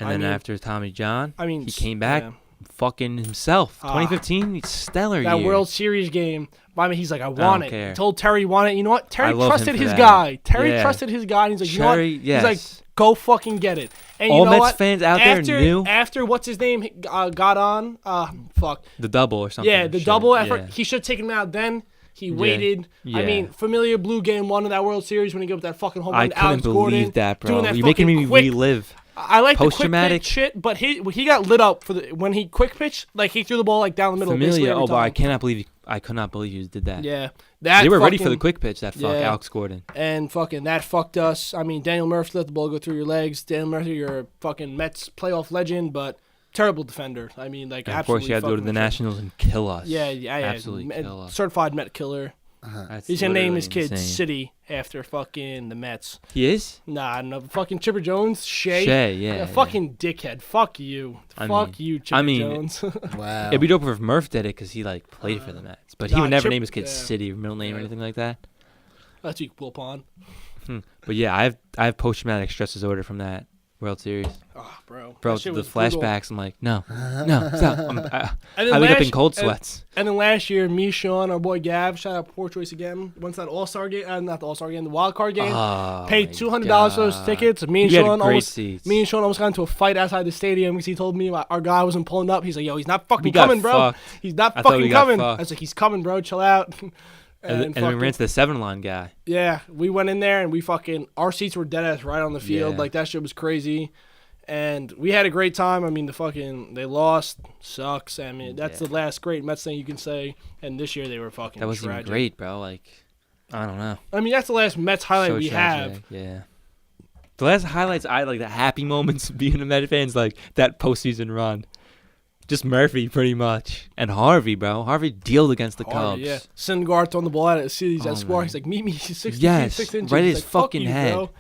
And I then mean- after Tommy John, I mean, he came back yeah. fucking himself. 2015, stellar That year. World Series game. I mean, he's like, I want don't it. care. He told Terry he wanted it. You know what? Terry I love him trusted for his that. guy. Terry Yeah. trusted his guy. And he's like, you Terry, know what? yes. He's like, go fucking get it. And All you know Mets what? fans out there knew. After what's his name got on, fuck. The double or something. Yeah, the Shit. double effort. Yeah. He should have taken him out then. He waited. Yeah. I mean, Familia Blue game 1 of that World Series when he gave up that fucking home run I to couldn't Alex believe Gordon. that, bro. Doing that You're making fucking me quick, relive. I like the quick Post-traumatic- pitch shit, but he got lit up for when he quick pitched. Like he threw the ball like down the middle. basically Familia. every Oh, but time. I could not believe you did that. Yeah, that They were ready for fucking- the quick pitch. That fuck Yeah. Alex Gordon. And fucking that fucked us. I mean, Daniel Murphy let the ball go through your legs. Daniel Murphy, you're a fucking Mets playoff legend, but terrible defender. I mean, like And of absolutely. course, you had to go to fucking the defender. Nationals and kill us. Yeah, absolutely kill us. Certified Met killer. That's He's gonna name literally his kid insane. City after fucking the Mets. He is? Nah, no, fucking Chipper Jones, Shea. Shea, yeah. Fucking dickhead. Fuck you. I Fuck mean- you, Chipper I mean- Jones. Wow. It'd be dope if Murph did it because he like played for the Mets, but he Nah, would never Chip- name his kid yeah. City or middle name or Yeah. anything like that. That's you, Will Pond. But yeah, I have post traumatic stress disorder from that World Series. Oh, bro. Bro, That shit the was brutal. flashbacks. I'm like, no, stop. And then I wake up in last- cold and- sweats. And then last year, me, Sean, our boy Gav, shout out Poor Choice again. Once that All-Star game, not the All-Star game, the Wild Card game. Oh, Paid my $200 for those God. tickets. Me and You had Sean great almost seats. got into a fight outside the stadium because he told me our guy wasn't pulling up. He's like, "Yo, he's not We fucking got coming, bro. fucked. He's not I thought we fucking got coming." fucked. I was like, "He's coming, bro. Chill out." And we fucking- ran to the 7-line guy. Yeah, we went in there and we fucking our seats were dead ass right on the field. Yeah. Like that shit was crazy. And we had a great time. I mean, they lost, sucks. I mean, that's Yeah. the last great Mets thing you can say. And this year they were fucking That wasn't tragic. even great, bro. Like, I don't know. I mean, that's the last Mets highlight So we tragic, have. Yeah. The last highlights I like, the happy moments being a Met fans, like that postseason run. Just Murphy, pretty much, and Harvey, bro. Harvey dealed against the Cubs. Yeah, Syndergaard throwing the ball at cities Oh, at square. man. He's like, meet me 6 Yes, 6 inches. right at He's his like, "Fuck fucking you, head. bro."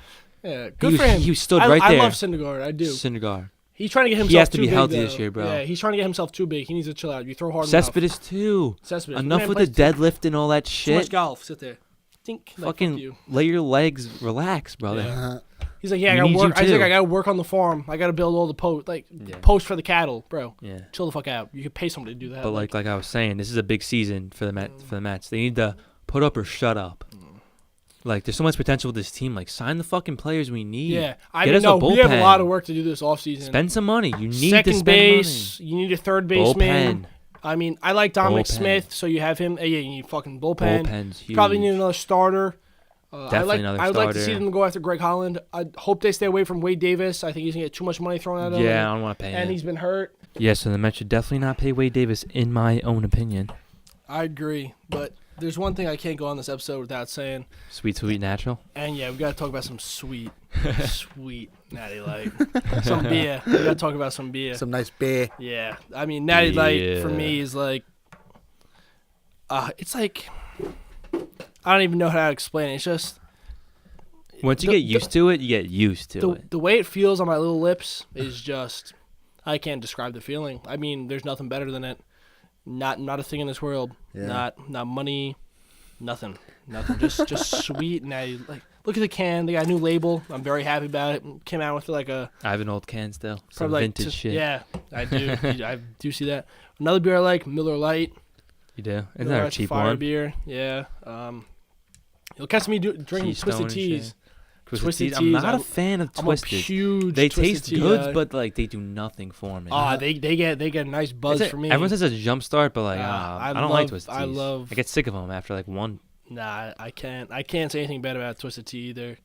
Yeah, good was- for him. he stood right I there. love Syndergaard. I do. Syndergaard. He's trying to get himself He has to too be big, healthy though. this year, bro. Yeah, he's trying to get himself too big. He needs to chill out. You throw hard enough. Cespedes too. Cespedes. Enough Man with the plays deadlift and all that too much shit. golf. Sit there. Think. Like, fuck Fucking you. let your legs relax, brother. Yeah. He's like, yeah, I We gotta need work. you I think too. I gotta work on the farm. I gotta build all the Yeah. post for the cattle, bro. Yeah. Chill the fuck out. You could pay somebody to do that. But like I was saying, this is a big season for the Mets. They need to put up or shut up. Like, there's so much potential with this team. Like, sign the fucking players we need. yeah, I Get mean, us a no, we have a bullpen. lot of work to do this offseason. Spend some money. You need Second to spend base, you need a third money. baseman. Bullpen. I mean, I like Dominic Bullpen. Smith, so you have him. Yeah, you need fucking bullpen. Bullpen's huge. Probably need another starter. Definitely another I'd like to see starter. them go after Greg Holland. I hope they stay away from Wade Davis. I think he's gonna get too much money thrown at him. Yeah, I don't want to pay and him. he's been hurt. Yeah, so the Mets should definitely not pay Wade Davis, in my own opinion. I agree, but there's one thing I can't go on this episode without saying, Sweet, sweet, natural. and yeah, we gotta talk about some sweet, sweet Natty Light, some beer. We gotta talk about some beer. Some nice beer. Yeah, I mean Natty Light for Yeah. me is like, it's like, I don't even know how to explain it. It's just Once you The- get used to it, you get used to it. the way it feels on my little lips is just, I can't describe the feeling. I mean, there's nothing better than it. Not a thing in this world. Yeah. Not money. Nothing. Just sweet Natty. Like, look at the can. They got a new label. I'm very happy about it. Came out with like a I have an old can still. Some probably like vintage shit. Yeah, I do. I do see that. Another beer I like, Miller Lite. You do? Isn't Miller that a Lite's cheap fire one? beer. Yeah. You'll catch me drinking Keystone Twisted and Teas. shit. Twisted I'm not Teas, a fan of I'm a Twisted. huge. They Twisted taste Tea good, guy. but like they do nothing for me. They get a nice buzz It's a- for me. Everyone says it's a jump start, but like I I don't like love- Twisted I Teas. love- I get sick of them after like one. Nah, I can't say anything bad about Twisted Tea either.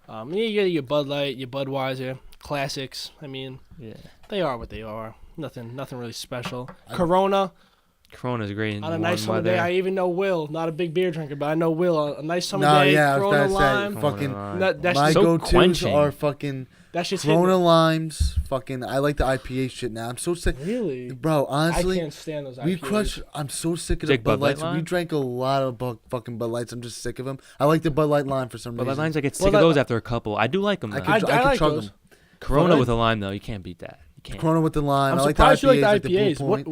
Yeah, you get your Bud Light, your Budweiser, classics. I mean, Yeah. they are what they are. Nothing really special. Corona Corona's great in on a warm nice summer weather. day. I even know Will, not a big beer drinker, but I know Will on a nice summer No, day. yeah, I was Corona about to say, lime. fucking- Corona That, that's My just, so go-tos quenching. are fucking that shit's Corona hitting. limes. Fucking, I like the IPA shit now. I'm so sick. Really? Bro, I honestly, can't stand those we IPAs. crush. I'm so sick of Take the Bud Bud Light Lights. We lime? drank a lot of fucking Bud Lights. I'm just sick of them. I like the Bud Light lime for some But reason. lines I get Well, sick that- of those after a couple. I do like them. I Though. could, I I like could chug those. them. Corona But- with a lime though, you can't beat that. You can't. Corona with the lime. I'm I like the surprised IPAs. you like the Blue IPAs. Point.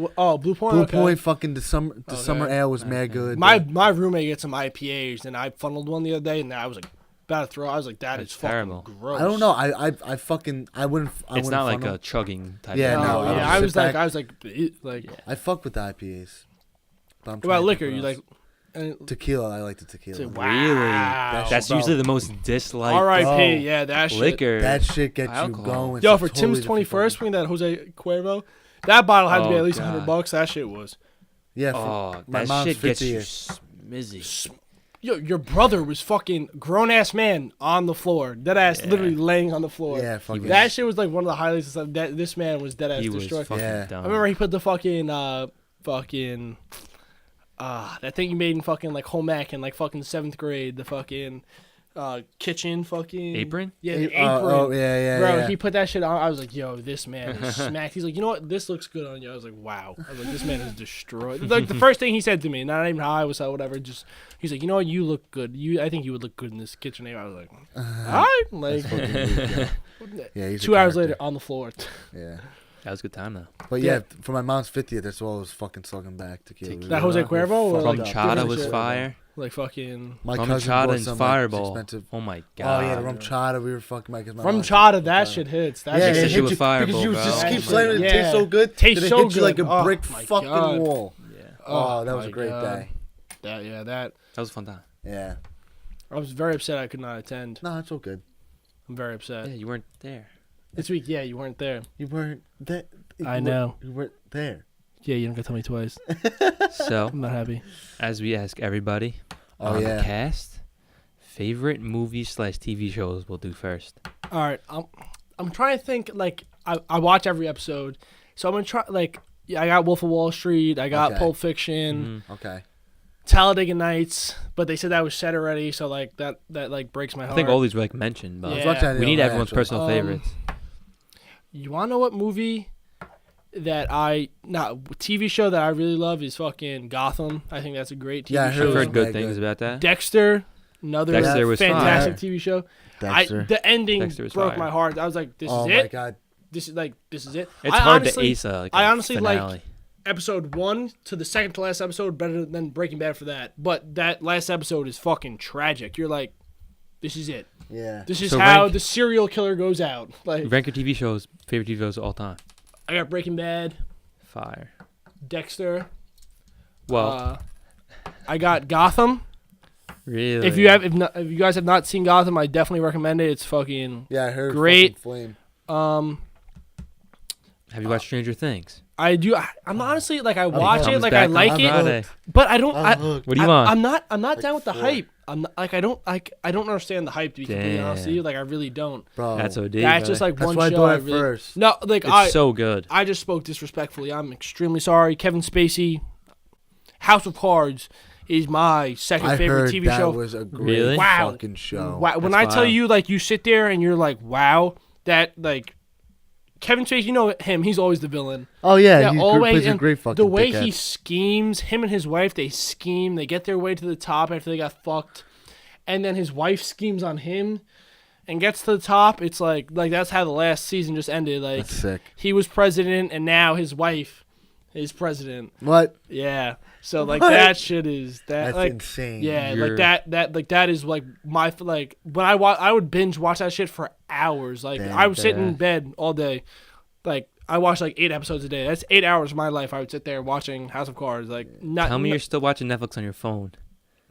Blue Point. Blue okay. Point, fucking the summer Okay. ale was mad good. My roommate gets some IPAs, and I funneled one the other day, and I was like about to throw. I was like, that That's is fucking terrible. gross. I don't know. I fucking I wouldn't. I It's wouldn't not like funnel. a chugging type. Yeah, of no, Oh, I yeah, don't I sit was like, back. Yeah. I fuck with the IPAs. But I'm What trying about to liquor? think You what like? else. And, Tequila? I like the tequila. wow. That That's shit, usually bro. the most disliked R.I.P. Oh. Yeah, that shit. liquor. That shit gets Alcohol. you going. Yo, It's for a totally Tim's different 21st, fucking- bring that Jose Cuervo. That bottle had to be Oh, at least God. $100. That shit was. Yeah. Oh, my that mom's shit gets 50 you years. smizzy. Yo, your brother was fucking grown ass man on the floor, dead ass, Yeah. literally laying on the floor. Yeah, fucking. That shit was like one of the highlights. Of stuff. That this man was dead ass He was destroyed. fucking Yeah. dumb. I remember he put the fucking that thing you made in fucking like home ec in like fucking 7th grade. The fucking kitchen fucking Apron? Yeah, the apron. Oh, yeah, Bro, yeah. he put that shit on. I was like, yo, this man is smacked. He's like, you know what? This looks good on you. I was like, wow. I was like, this man is destroyed. Like the first thing he said to me, not even how I was, whatever. Just he's like, you know what? You look good. I think you would look good in this kitchen apron. I was like, all right. Like Yeah, he's a 2 hours character. later on the floor. Yeah. That was a good time though. But Yeah. yeah, for my mom's 50th, that's what I was fucking slugging back tequila. Tequila. That Jose Cuervo or From like Fucked up. Chata different was shit? fire. Like fucking My Rum cousin Chata bought and some Fireball. expensive. Oh my Oh god. yeah, the rum chata. We were fucking like. from Chata. That shit hits. That Yeah, Mix shit that it shit hit with you Fireball, because you bro. just keep Oh slamming it. my It tastes God. so good. Tastes that it so hits you like good. a Oh brick my fucking God. wall. Yeah. Oh, that was a my great God. day. That That was a fun time. Yeah. I was very upset I could not attend. No, it's all good. I'm very upset. Yeah, you weren't there. This week, yeah, you weren't there. You weren't there. I know. You weren't there. Yeah, you don't get to tell me twice. So, I'm not happy. as we ask everybody Oh, on yeah. the cast, favorite movies/TV shows we'll do first. All right, I'm trying to think. Like, I watch every episode, so I'm gonna try. Like, yeah, I got Wolf of Wall Street. I got Okay. Pulp Fiction, Okay. Talladega Nights, but they said that was set already, so like that like breaks my I heart. think all these were like mentioned, but Yeah. Watch that we need on everyone's actual. personal favorites. You wanna know what movie that TV show that I really love is fucking Gotham. I think that's a great TV Yeah, I show. I've heard Yeah, good good. things about that. Dexter, another Dexter was fantastic fire. TV show. Dexter. The ending Dexter was broke fire. my heart. I was like, this Oh is my it. god. This is it. It's I hard honestly, to ace a I honestly like finale. episode 1 to the second to last episode better than Breaking Bad for that. But that last episode is fucking tragic. You're like, this is it. Yeah. This is So how rank- the serial killer goes out. Like, Rank your TV shows, favorite TV shows of all time. I got Breaking Bad, Fire. Dexter. Well, I got Gotham. really. If you guys have not seen Gotham, I definitely recommend it. It's fucking Yeah, I heard. Great. Fucking Flame. Have you watched Stranger Things? I do. I'm honestly like I watch Comes it, like back I on like it, Friday. but I don't. I'm hooked. What do you want? I'm not down with the 4. hype. I'm not, like I don't understand the hype to be completely honest with you. Like I really don't. Bro. That's OD. That's just like That's one why I show. thought I at really, first. No, like it's so good. I just spoke disrespectfully. I'm extremely sorry. Kevin Spacey, House of Cards is my second I favorite heard TV that show. was a great Really? Wow. fucking show. Wow. When That's I tell wild. you, like, you sit there and you're like, wow, that, like, Kevin Spacey, you know him, he's always the villain. Oh yeah, he always. plays a And great fucking the way dickhead. he schemes, him and his wife, they scheme, they get their way to the top after they got fucked. And then his wife schemes on him and gets to the top. It's like that's how the last season just ended. Like, That's sick. he was president and now his wife is president. What? Yeah. So like What? that shit is that That's like insane. yeah, You're- like that is like my like when I would binge watch that shit for hours. Like Damn, I would sit in yeah. bed all day. Like I watched like 8 episodes a day. That's 8 hours of my life. I would sit there watching House of Cards. Like not Tell me you're still watching Netflix on your phone.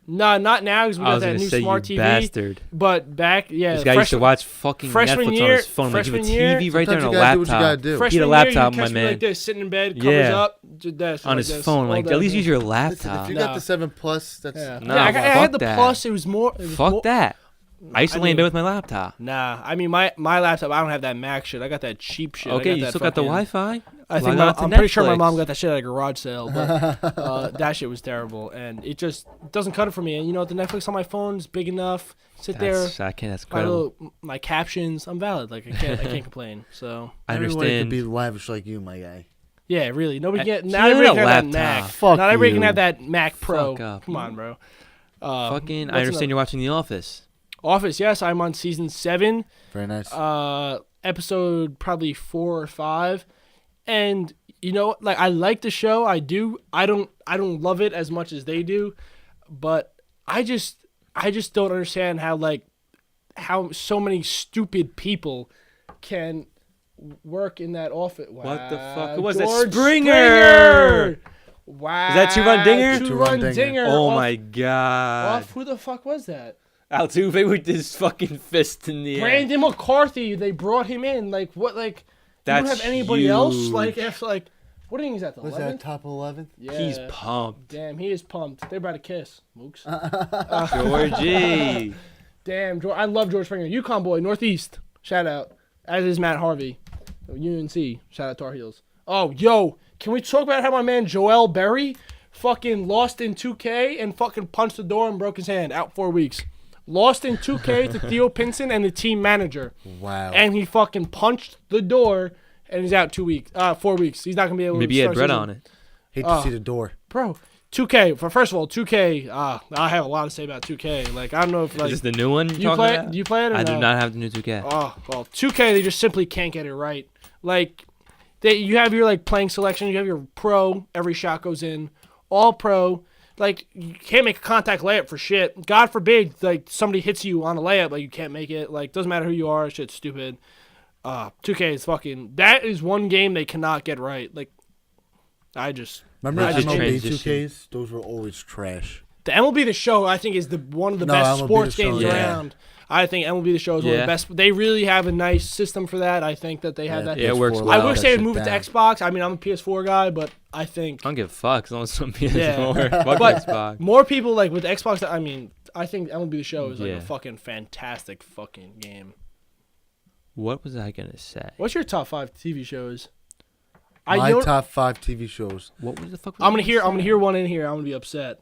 no, not now because we I got was that gonna new say, smart you TV. bastard. But back, yeah, This guy used to freshman- watch fucking freshman Netflix year- on his phone. Like, you have a freshman year- TV right there Sometimes on you a gotta do what you gotta laptop. do. freshman a year, laptop, you my catch me man. like this, sitting in bed, covers Yeah. up, just this, On like his this, phone. all Like, day. at least use your Listen, laptop. if you Nah. got the 7 Plus, that's Yeah, Nah, yeah I fuck had the that. plus. It was more. It was Fuck more, that. I used to I lay in bed mean- with my laptop. Nah, I mean my laptop. I don't have that Mac shit. I got that cheap shit. I Okay, got you that still got the fucking- Wi-Fi? I think Log on to I'm pretty sure my Netflix. mom got that shit at a garage sale, but that shit was terrible, and it just doesn't cut it for me. And you know, the Netflix on my phone is big enough. Sit there, That's my incredible. my captions. I'm valid. Like I can't complain. So I everyone could understand. be lavish like you, my guy. yeah, really, nobody Uh, get you not everybody need a can have that laptop. Mac. Fuck Not everybody can you. have that Mac Pro. Fuck up. Come on, bro. Fucking, what's I understand you're watching The Office. Office. Yes, I'm on season 7. Very nice. Episode probably 4 or 5, and you know, like I like the show. I do. I don't love it as much as they do, but I just don't understand how so many stupid people can work in that office. Wow. What the fuck? Who was that? George Springer! Wow. Is that Two-Run Dinger? Two-Run Two-Run Dinger. Oh Off- my god. Who the fuck was that? Altuve with his fucking fist in the air. Brandon McCarthy. They brought him in. Like what? Like you That's don't have anybody else. huge. Like if like what inning is that? The Was 11th? that top 11th? Yeah. He's pumped. Damn, he is pumped. They're about to kiss, Mooks. Georgie. Damn, I love George Springer. UConn boy, Northeast. Shout out. As is Matt Harvey. UNC. Shout out Tar Heels. Oh, yo, can we talk about how my man Joel Berry fucking lost in 2K and fucking punched the door and broke his hand? Out 4 weeks. lost in 2K to Theo Pinson and the team manager, Wow. and he fucking punched the door, and he's out 4 weeks. He's not gonna be able. Maybe to he had start bread season. on it. Hate to see the door. Bro. 2K. First of all, 2K. I have a lot to say about 2K. Like I don't know if like Is this the new one you play it. about? Do you play it? Or I no? do not have the new 2K. Oh well, 2K. They just simply can't get it right. Like you have your like playing selection. You have your pro. Every shot goes in. All pro. Like you can't make a contact layup for shit. God forbid, like somebody hits you on a layup, like you can't make it. Like doesn't matter who you are. Shit's stupid. 2K is fucking. That is one game they cannot get right. Like I just. Remember I just MLB transition. 2Ks? Those were always trash. The MLB The Show, I think, is one of the No, best MLB sports The Show, games yeah. around. I think MLB The Show is one of Yeah. the best. They really have a nice system for that. I think that they have that. Yeah, it works PS4 well. I wish that they would shit move it to down. Xbox. I mean, I'm a PS4 guy, but I think I don't give a fuck as long as it's on PS4. Yeah. Fuck But- Xbox. more people like with Xbox. I mean, I think MLB The Show is like Yeah. a fucking fantastic fucking game. What was I gonna say? What's your top 5 TV shows? My don't- top 5 TV shows. What was the fuck? I'm gonna hear one in here. I'm gonna be upset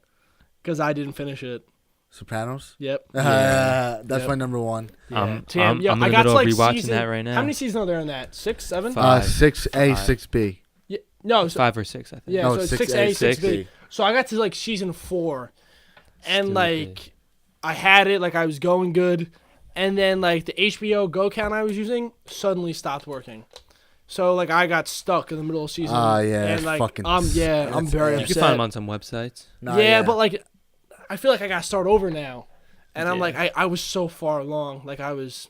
because I didn't finish it. Sopranos. Yep. That's Yep. my number 1. I'm Damn, in the I got middle to of like rewatching season, that right now. How many seasons are there in that? 6, 7? 5. 6A, 5. 6B. Yeah, no, so, 5 or 6, I think. yeah, No, so it's it's 6A, 6A, 6B. 6B. So I got to like season 4, and Stupid. like I had it, like I was going good, and then like the HBO Go account I was using suddenly stopped working. So like I got stuck in the middle of the season. Yeah, and that's like fucking I'm that's very bad. You upset. can find them on some websites. Nah, yeah, but like I feel like I got to start over now, and I'm Yeah. like I was so far along, like I was,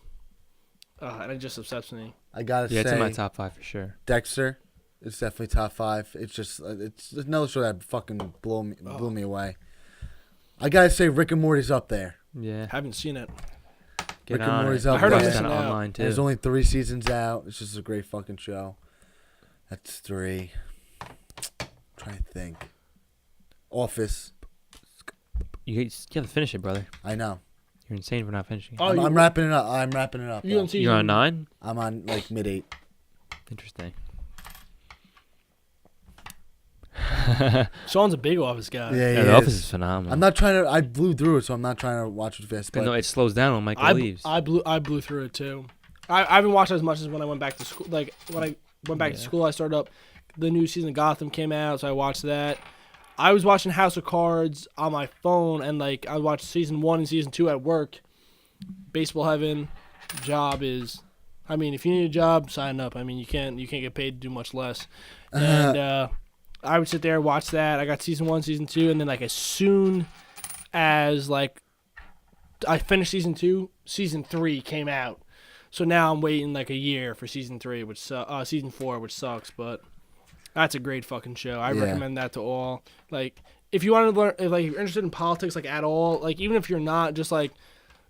and it just upsets me. I gotta Yeah, it's in my say, top 5 for sure. Dexter is definitely top 5. It's just, it's another show that fucking blew me away. I gotta say, Rick and Morty's up there. Yeah. Haven't seen it. Get Rick and on Morty's it. up I heard I'm there. It's missing kinda out. online too. There's only 3 seasons out. It's just a great fucking show. That's 3. Trying to think. Office. You have to finish it, brother. I know. You're insane for not finishing it. Oh, I'm you- wrapping it up. I'm wrapping it up. You though. on season? You're on 9? I'm on like mid 8. Interesting. Sean's a big Office guy. Yeah, Yeah, The Office is phenomenal. I'm not trying to. I blew through it, so I'm not trying to watch it fast. But But no, it slows down when Michael I leaves. blew through it too. I haven't watched it as much as when I went back to school. Like when I went back to Yeah. school, I started up. The new season of Gotham came out, so I watched that. I was watching House of Cards on my phone, and like I watched season 1 and season 2 at work. Baseball Heaven, job is. I mean, if you need a job, sign up. I mean, you can't get paid to do much less. And I would sit there and watch that. I got season 1, season 2, and then like as soon as like I finished season 2, season 3 came out. So now I'm waiting like a year for season 3, season 4, which sucks, but that's a great fucking show. I Yeah. recommend that to all. Like if you want to learn, if you're interested in politics like at all, like even if you're not, just like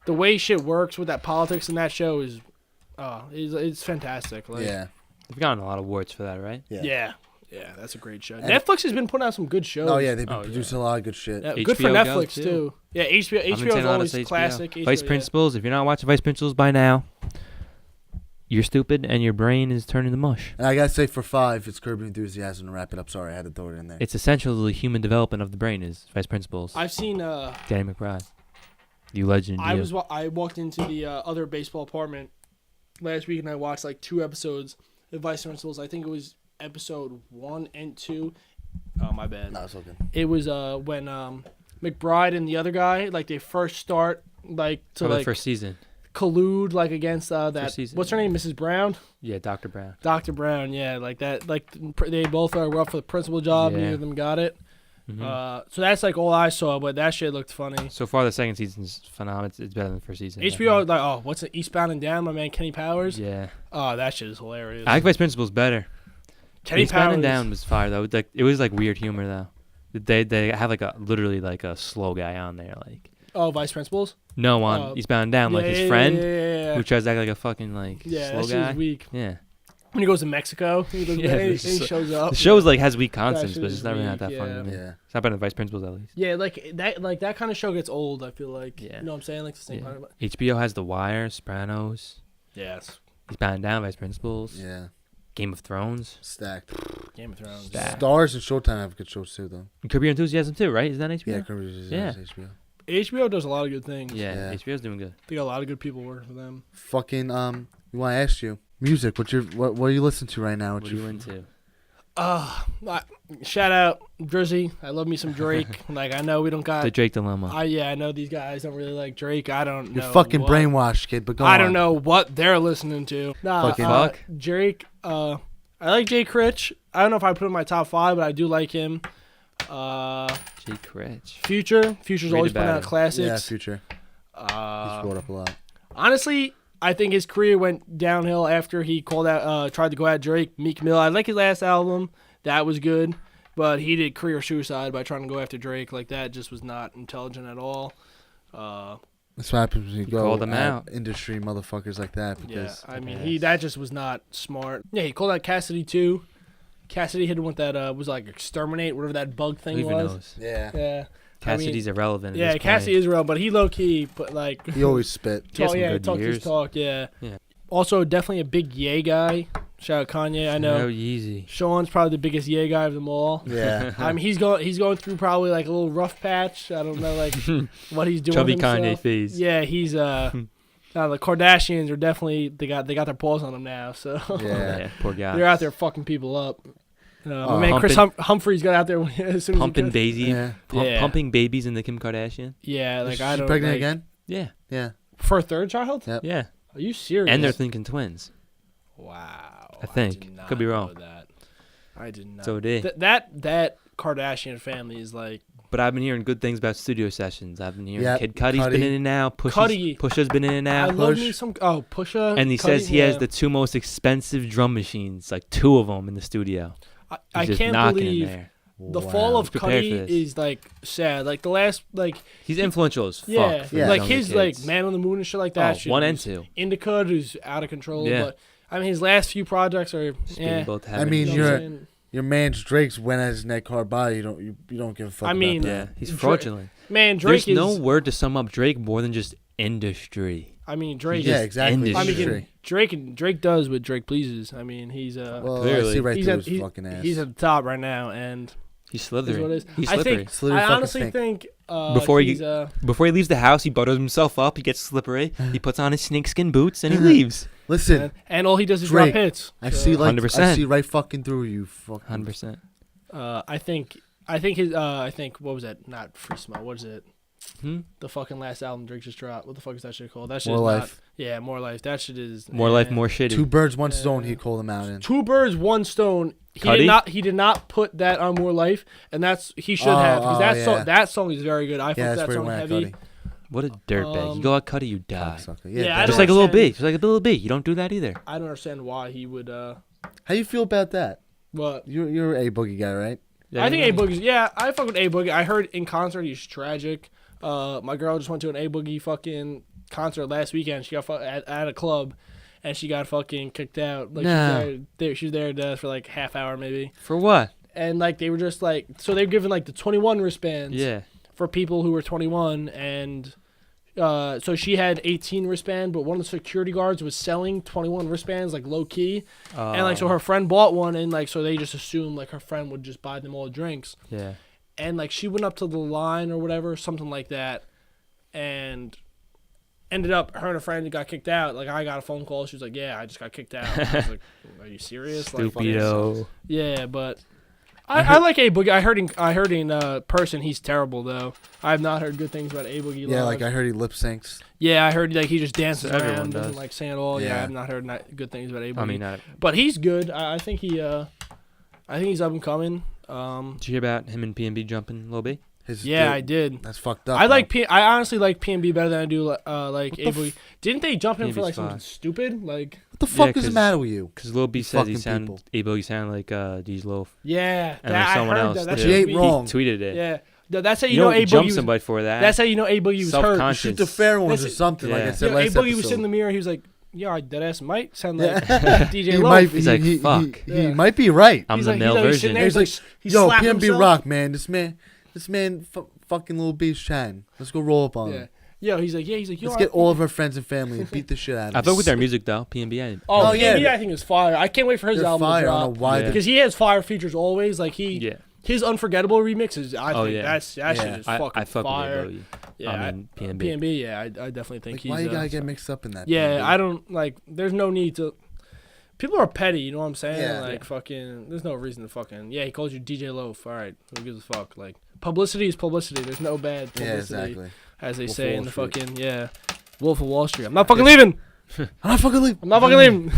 the way shit works with that politics in that show is it's fantastic. Like, yeah, They've gotten a lot of awards for that, right? yeah. yeah, that's a great show. And- Netflix has been putting out some good shows. Oh yeah, they've been Oh, producing a lot of good shit. Yeah, good for HBO Go, Netflix too. too. Yeah, HBO. I've been HBO saying is a lot of always HBO. classic. Vice HBO, Principals. If you're not watching Vice Principals by now, you're stupid and your brain is turning to mush. And I gotta say, for 5, it's Curb Your Enthusiasm to wrap it up. Sorry, I had to throw it in there. It's essential to the human development of the brain is Vice Principals. I've seen. Danny McBride. You legend. I you. walked into the other baseball apartment last week and I watched like 2 episodes of Vice Principals. I think it was episode 1 and 2. Oh my bad. No, it's okay. It was when McBride and the other guy like they first start like to Probably like the first season. collude like against that season, what's her name, Mrs. Brown. Yeah, Dr. Brown. Dr. Brown, yeah, like that. Like they both are up for the principal job. Yeah. Neither of them got it. Mhm. So that's like all I saw, but that shit looked funny. So far, the second season's phenomenal. It's better than the first season. HBO, like, what's it? Eastbound and Down, my man Kenny Powers. Yeah. Oh, that shit is hilarious. I like Vice Principals better. Kenny Eastbound Powers. and Down was fire though. Like it was like weird humor though. They have like literally like a slow guy on there like. Oh, Vice Principals. No, on Eastbound and Down, like Yeah, his yeah, friend Yeah. who tries to act like a fucking like Yeah, slow that shit guy. is weak. Yeah. When he goes to Mexico, he, does, Yeah, he, it's he so- shows up. The show's like has weak That concepts, shit but it's is never not weak, that funny to me. Yeah. It's not better than Vice Principals at least. Yeah, like that kind of show gets old. I feel like. Yeah. You know what I'm saying? Like the same Yeah. kind of. HBO has The Wire, Sopranos, Yes. Eastbound and Down, Vice Principals, Yeah, Game of Thrones, stacked. Game of Thrones. Stacked. Stars and Showtime have good shows too, though. and Curb Your Enthusiasm too, right? Is that HBO? Yeah, Curb Your Enthusiasm is HBO. HBO does a lot of good things. Yeah, Yeah. HBO's doing good. They got a lot of good people working for them. Fucking we want to ask you music. What are you listening to right now? What are you into? Shout out Drizzy. I love me some Drake. Like I know we don't got. The Drake dilemma. I know these guys don't really like Drake. I don't know. You're fucking what- brainwashed, kid. But go I on. don't know what they're listening to. Nah, Fucking fuck. Drake. I like Jay Critch. I don't know if I put him in my top 5, but I do like him. Jake Critch. Future's Read always putting about out him. Yeah, classics. Future. He's brought up a lot. Honestly, I think his career went downhill after he tried to go at Drake. Meek Mill. I like his last album. That was good. But he did career suicide by trying to go after Drake. Like, that just was not intelligent at all. That's what happens when you go called them at out. industry motherfuckers like that. Yeah, Because I mean, that just was not smart. Yeah, he called out Cassidy, too. Cassidy hit him with that, was like Exterminate, whatever that bug thing Who even was. knows? yeah, Yeah. Cassidy's irrelevant. at Yeah, this Cassidy point. is real, but he low-key, but like... he always spit. He has talk, some yeah, good talk his years. talk, yeah. Yeah. Also, definitely a big Ye guy. Shout out Kanye. I know No, Yeezy. Sean's probably the biggest Ye guy of them all. Yeah. I mean, he's going through probably like a little rough patch. I don't know like what he's doing. Chubby with Kanye himself. phase. Yeah, he's the Kardashians are definitely they got their paws on him now. So Yeah. Poor guy. they're out there fucking people up. My man Chris Pumping- Humphreys got out there as soon as Pumping he could. baby. Yeah. Yeah. Pumping babies into Kim Kardashian. Yeah, like Is I she don't. pregnant like, again? Yeah. Yeah. for a third child? Yep. Yeah. Are you serious? And they're thinking twins. wow. I think. did not Could be know wrong. That. I did not. So did. That Kardashian family is like. But I've been hearing good things about studio sessions. I've been hearing Yeah, Kid Cudi's been Cudi. in and out. Cudi. Pusha's been in and I out. love Push. me some. Oh, Pusha. And he Cudi, says he has yeah. the 2 most expensive drum machines, like 2 of them in the studio. I He's just can't knocking in believe there. the fall of Prepared for Cudi this. is like sad. Like the last He's influential as fuck. yeah, for Yeah. like younger his kids. like Man on the Moon and shit like that. Oh, shit 1 and was 2. Indica, who's out of control. Yeah. But I mean, his last few projects are Speeding both to I heaven. mean, you know you're- what I'm saying? Your man's Drake's went at his neck hard body. You don't give a fuck. I mean, about yeah, that. he's Dra- fraudulent. Man, Drake There's no is. word to sum up Drake more than just industry. I mean, Drake. Yeah, is, exactly. I industry. mean, Drake does what Drake pleases. I mean, he's Well, Clearly. I see right he's through at, his he- fucking ass. he's at the top right now, and He's is what it slithering. is. He's I slippery. think. Slippery I fucking honestly stink. think Before he- he's, Before he leaves the house, he butters himself up. He gets slippery. He puts on his snakeskin boots and he leaves. Listen, and all he does is Drake, drop hits. I So, see like 100%. I see right fucking through you. Fucking 100%. I think what was that? Not Free Smell. What is it? The fucking last album Drake just dropped. What the fuck is that shit called? That shit More is Life. Not, yeah, More Life. That shit is More life, more shitty. 2 birds, 1 stone. He called him out in. 2 birds, 1 stone. Cudi? He did not put that on More Life, and he should have because yeah. that song is very good. I Yeah, fuck that's that where he song went at heavy. Cudi. What a dirtbag. You go out Cudi, you die. Cocksucker. Yeah, Yeah, I Just don't like a little understand. B. Just like a little B. You don't do that either. I don't understand why he would. How you feel about that? What? You're a boogie guy, right? I think A Boogie's. Yeah, I fuck with A Boogie. I heard in concert he's tragic. My girl just went to an A Boogie fucking concert last weekend. She got at a club, and she got fucking kicked out. Like No. she was there for like half hour maybe. For what? And like they were just like so they were giving like the 21 wristbands Yeah. for people who were 21 and so she had 18 wristband, but one of the security guards was selling 21 wristbands like low key, and like so her friend bought one, and like so they just assumed like her friend would just buy them all drinks, Yeah. and like she went up to the line or whatever, something like that, and ended up her and her friend got kicked out. Like I got a phone call, she was like, "Yeah, I just got kicked out." I was like, "Are you serious?" Like, Stupido. yeah, but. I like A Boogie. I heard in person he's terrible though. I have not heard good things about A Boogie. Yeah, live. like I heard he lip syncs. Yeah, I heard like he just dances Everyone around, doesn't does. like sing at all. Yeah, I Yeah. have not heard good things about A Boogie. I mean, but he's good. I think he's up and coming. did you hear about him and PNB jumping Lil B? Yeah, I did. That's fucked up. I like bro. I honestly like PNB better than I do like What A the Boogie. Didn't they jump him for PNB's like something fine. stupid? Like What the fuck Yeah, is the 'cause- matter with you? Because Lil B You says he fucking sounded, people. A Boogie sounded like D's Loaf. yeah, And that, like someone I heard else. that. That did. She should ain't be- wrong. He tweeted it. Yeah, that's how You you know don't A jump Boogie was. somebody for that. That's how you know A Boogie was hurt. Self-conscious. Shoot the fair ones or That's- something, like I Yeah. said Yeah, A last Boogie was episode. sitting in the mirror. He was like, "Yeah, I dead ass might sound like Yeah. DJ he Loaf." might, He's like, he, fuck. He Yeah. might be right. I'm He's the like- male he's like version. sitting there, He's like, he's yo, slapping PNB himself. Rock, man. This man, fucking Lil B's chatting. Let's go roll up on Yeah. him. Yo, he's like, yo, Let's get all of our friends and family and beat the shit out of I him. fuck with their music though. PNB. Oh, Oh, yeah. yeah, I think is fire. I can't wait for his They're album fire. to I don't drop know why. Yeah. because he has fire features always. Like Yeah. his Unforgettable remixes. I Oh, think yeah. that shit Yeah. is I fucking fuck fire. with A Boogie. Yeah, I mean, PNB. PNB. Yeah, I definitely think Like, he's. why you gotta get mixed up in that? Yeah, PNB? I don't like. There's no need to. People are petty. You know what I'm saying? Yeah. Like fucking. There's no reason to fucking. Yeah, he calls you DJ Loaf. All right, who gives a fuck? Like publicity is publicity. There's no bad publicity, Yeah, exactly. as they Wolf of say in Wall the Street. fucking Wolf of Wall Street. I'm not fucking leaving. I'm not fucking leaving. I'm not fucking leaving.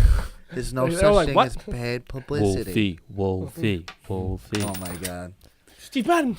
There's no They're such like, thing what? as bad publicity. Wolfie. Oh my god. Steve Madden.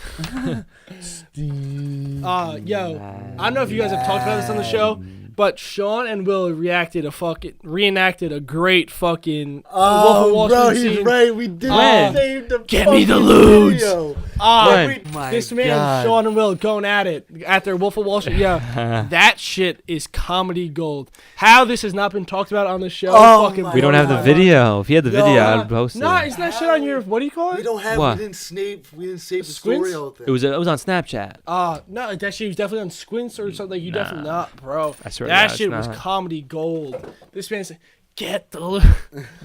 Yo, I don't know if you guys have talked about this on the show, but Sean and Will reenacted a great fucking Wolf of Wall bro, Street he's scene. right. We did When? save the Get me the fucking lewds. video. When? My This man, God. Sean and Will, going at it at their Wolf of Wall Street. Yeah, that shit is comedy gold. How this has not been talked about on the show? Oh fucking my We don't have the God. video. If you had the video, No. I'd post it. Nah, isn't that shit on your? What do you call We it? don't have. What? We didn't save the Squints? story whole thing. It was on Snapchat. No, that shit was definitely on Squints or something. Like, you definitely not, bro. I swear to that God, shit it's was not. comedy gold. This man said, "Get the."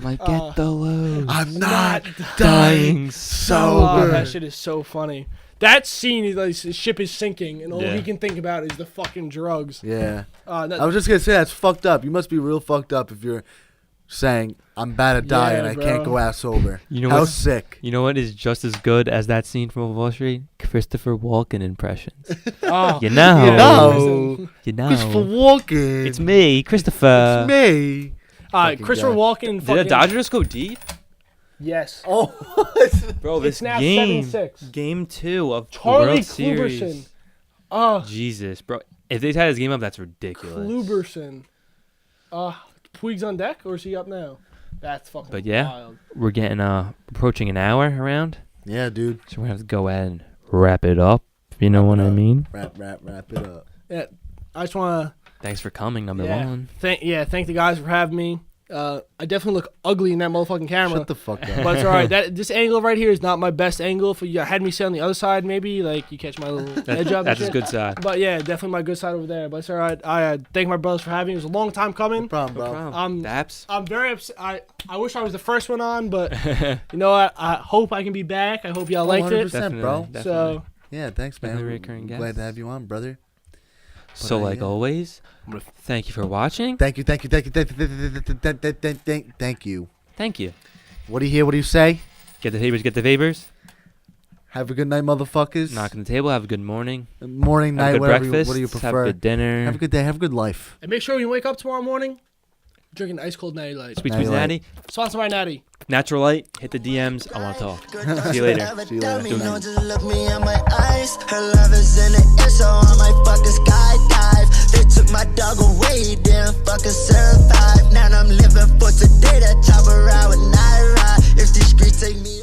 Like, get the load. I'm not dying Oh, sober. that shit is so funny. That scene is like his ship is sinking, and all Yeah. he can think about is the fucking drugs. Yeah. That- I was just gonna say that's fucked up. You must be real fucked up if you're saying I'm about to die Yeah, and I bro. can't go out sober. You know How what? sick. You know what is just as good as that scene from Wall Street? Christopher Walken impressions. oh, You know. You know. You know. Christopher Walken. It's me, Christopher. It's me. Fucking Christopher guy. Walken. Did Fucking, a Dodger just go deep? Yes. Oh, Bro, It's now 7-6. Game 2 of the Charlie World Kluberson. Series. Oh, Jesus, bro. If they tied his game up, that's ridiculous. Kluberson. Puig's on deck, or is he up now? That's fucking But yeah. wild. We're getting approaching an hour around, yeah, dude. so we're gonna have to go ahead and wrap it up. If you know what I mean. Wrap it up. Yeah, I just want Thanks for coming, number to one. thank the guys for having me. I definitely look ugly in that motherfucking camera. Shut the fuck up. But it's alright. This angle right here is not my best angle. If you had me sit on the other side, maybe like you catch my little edge up. That's and his shit. good side. But yeah, definitely my good side over there. But it's alright. I thank my brothers for having me. It was a long time coming. No problem, bro. Daps. I'm very upset. I wish I was the first one on, but you know what? I hope I can be back. I hope y'all liked it. 100%, bro. Definitely. So Yeah, thanks, man. Definitely recurring Glad to guest. have you on, brother. So, like yeah. always, thank you for watching. Thank you. Thank you. What do you hear? What do you say? Get the favors, get the favors. Have a good night, motherfuckers. Knock on the table. Have a good morning. Morning, Have a night, good whatever. breakfast. What do you Have prefer? a good dinner. Have a good day. Have a good life. and make sure when you wake up tomorrow morning, drinking ice cold Natty Light. Sweet Natty Sweet Light. Natty. Sponsored by Natty. Natural light. Hit the DMs. I want to talk. See you later. See you later. Me, no, just look me in my eyes. Her love is in the air, so I might fucking skydive. They took my dog away, didn't fucking survive. Now I'm living for today, that chopper ride with Naira. If these streets take me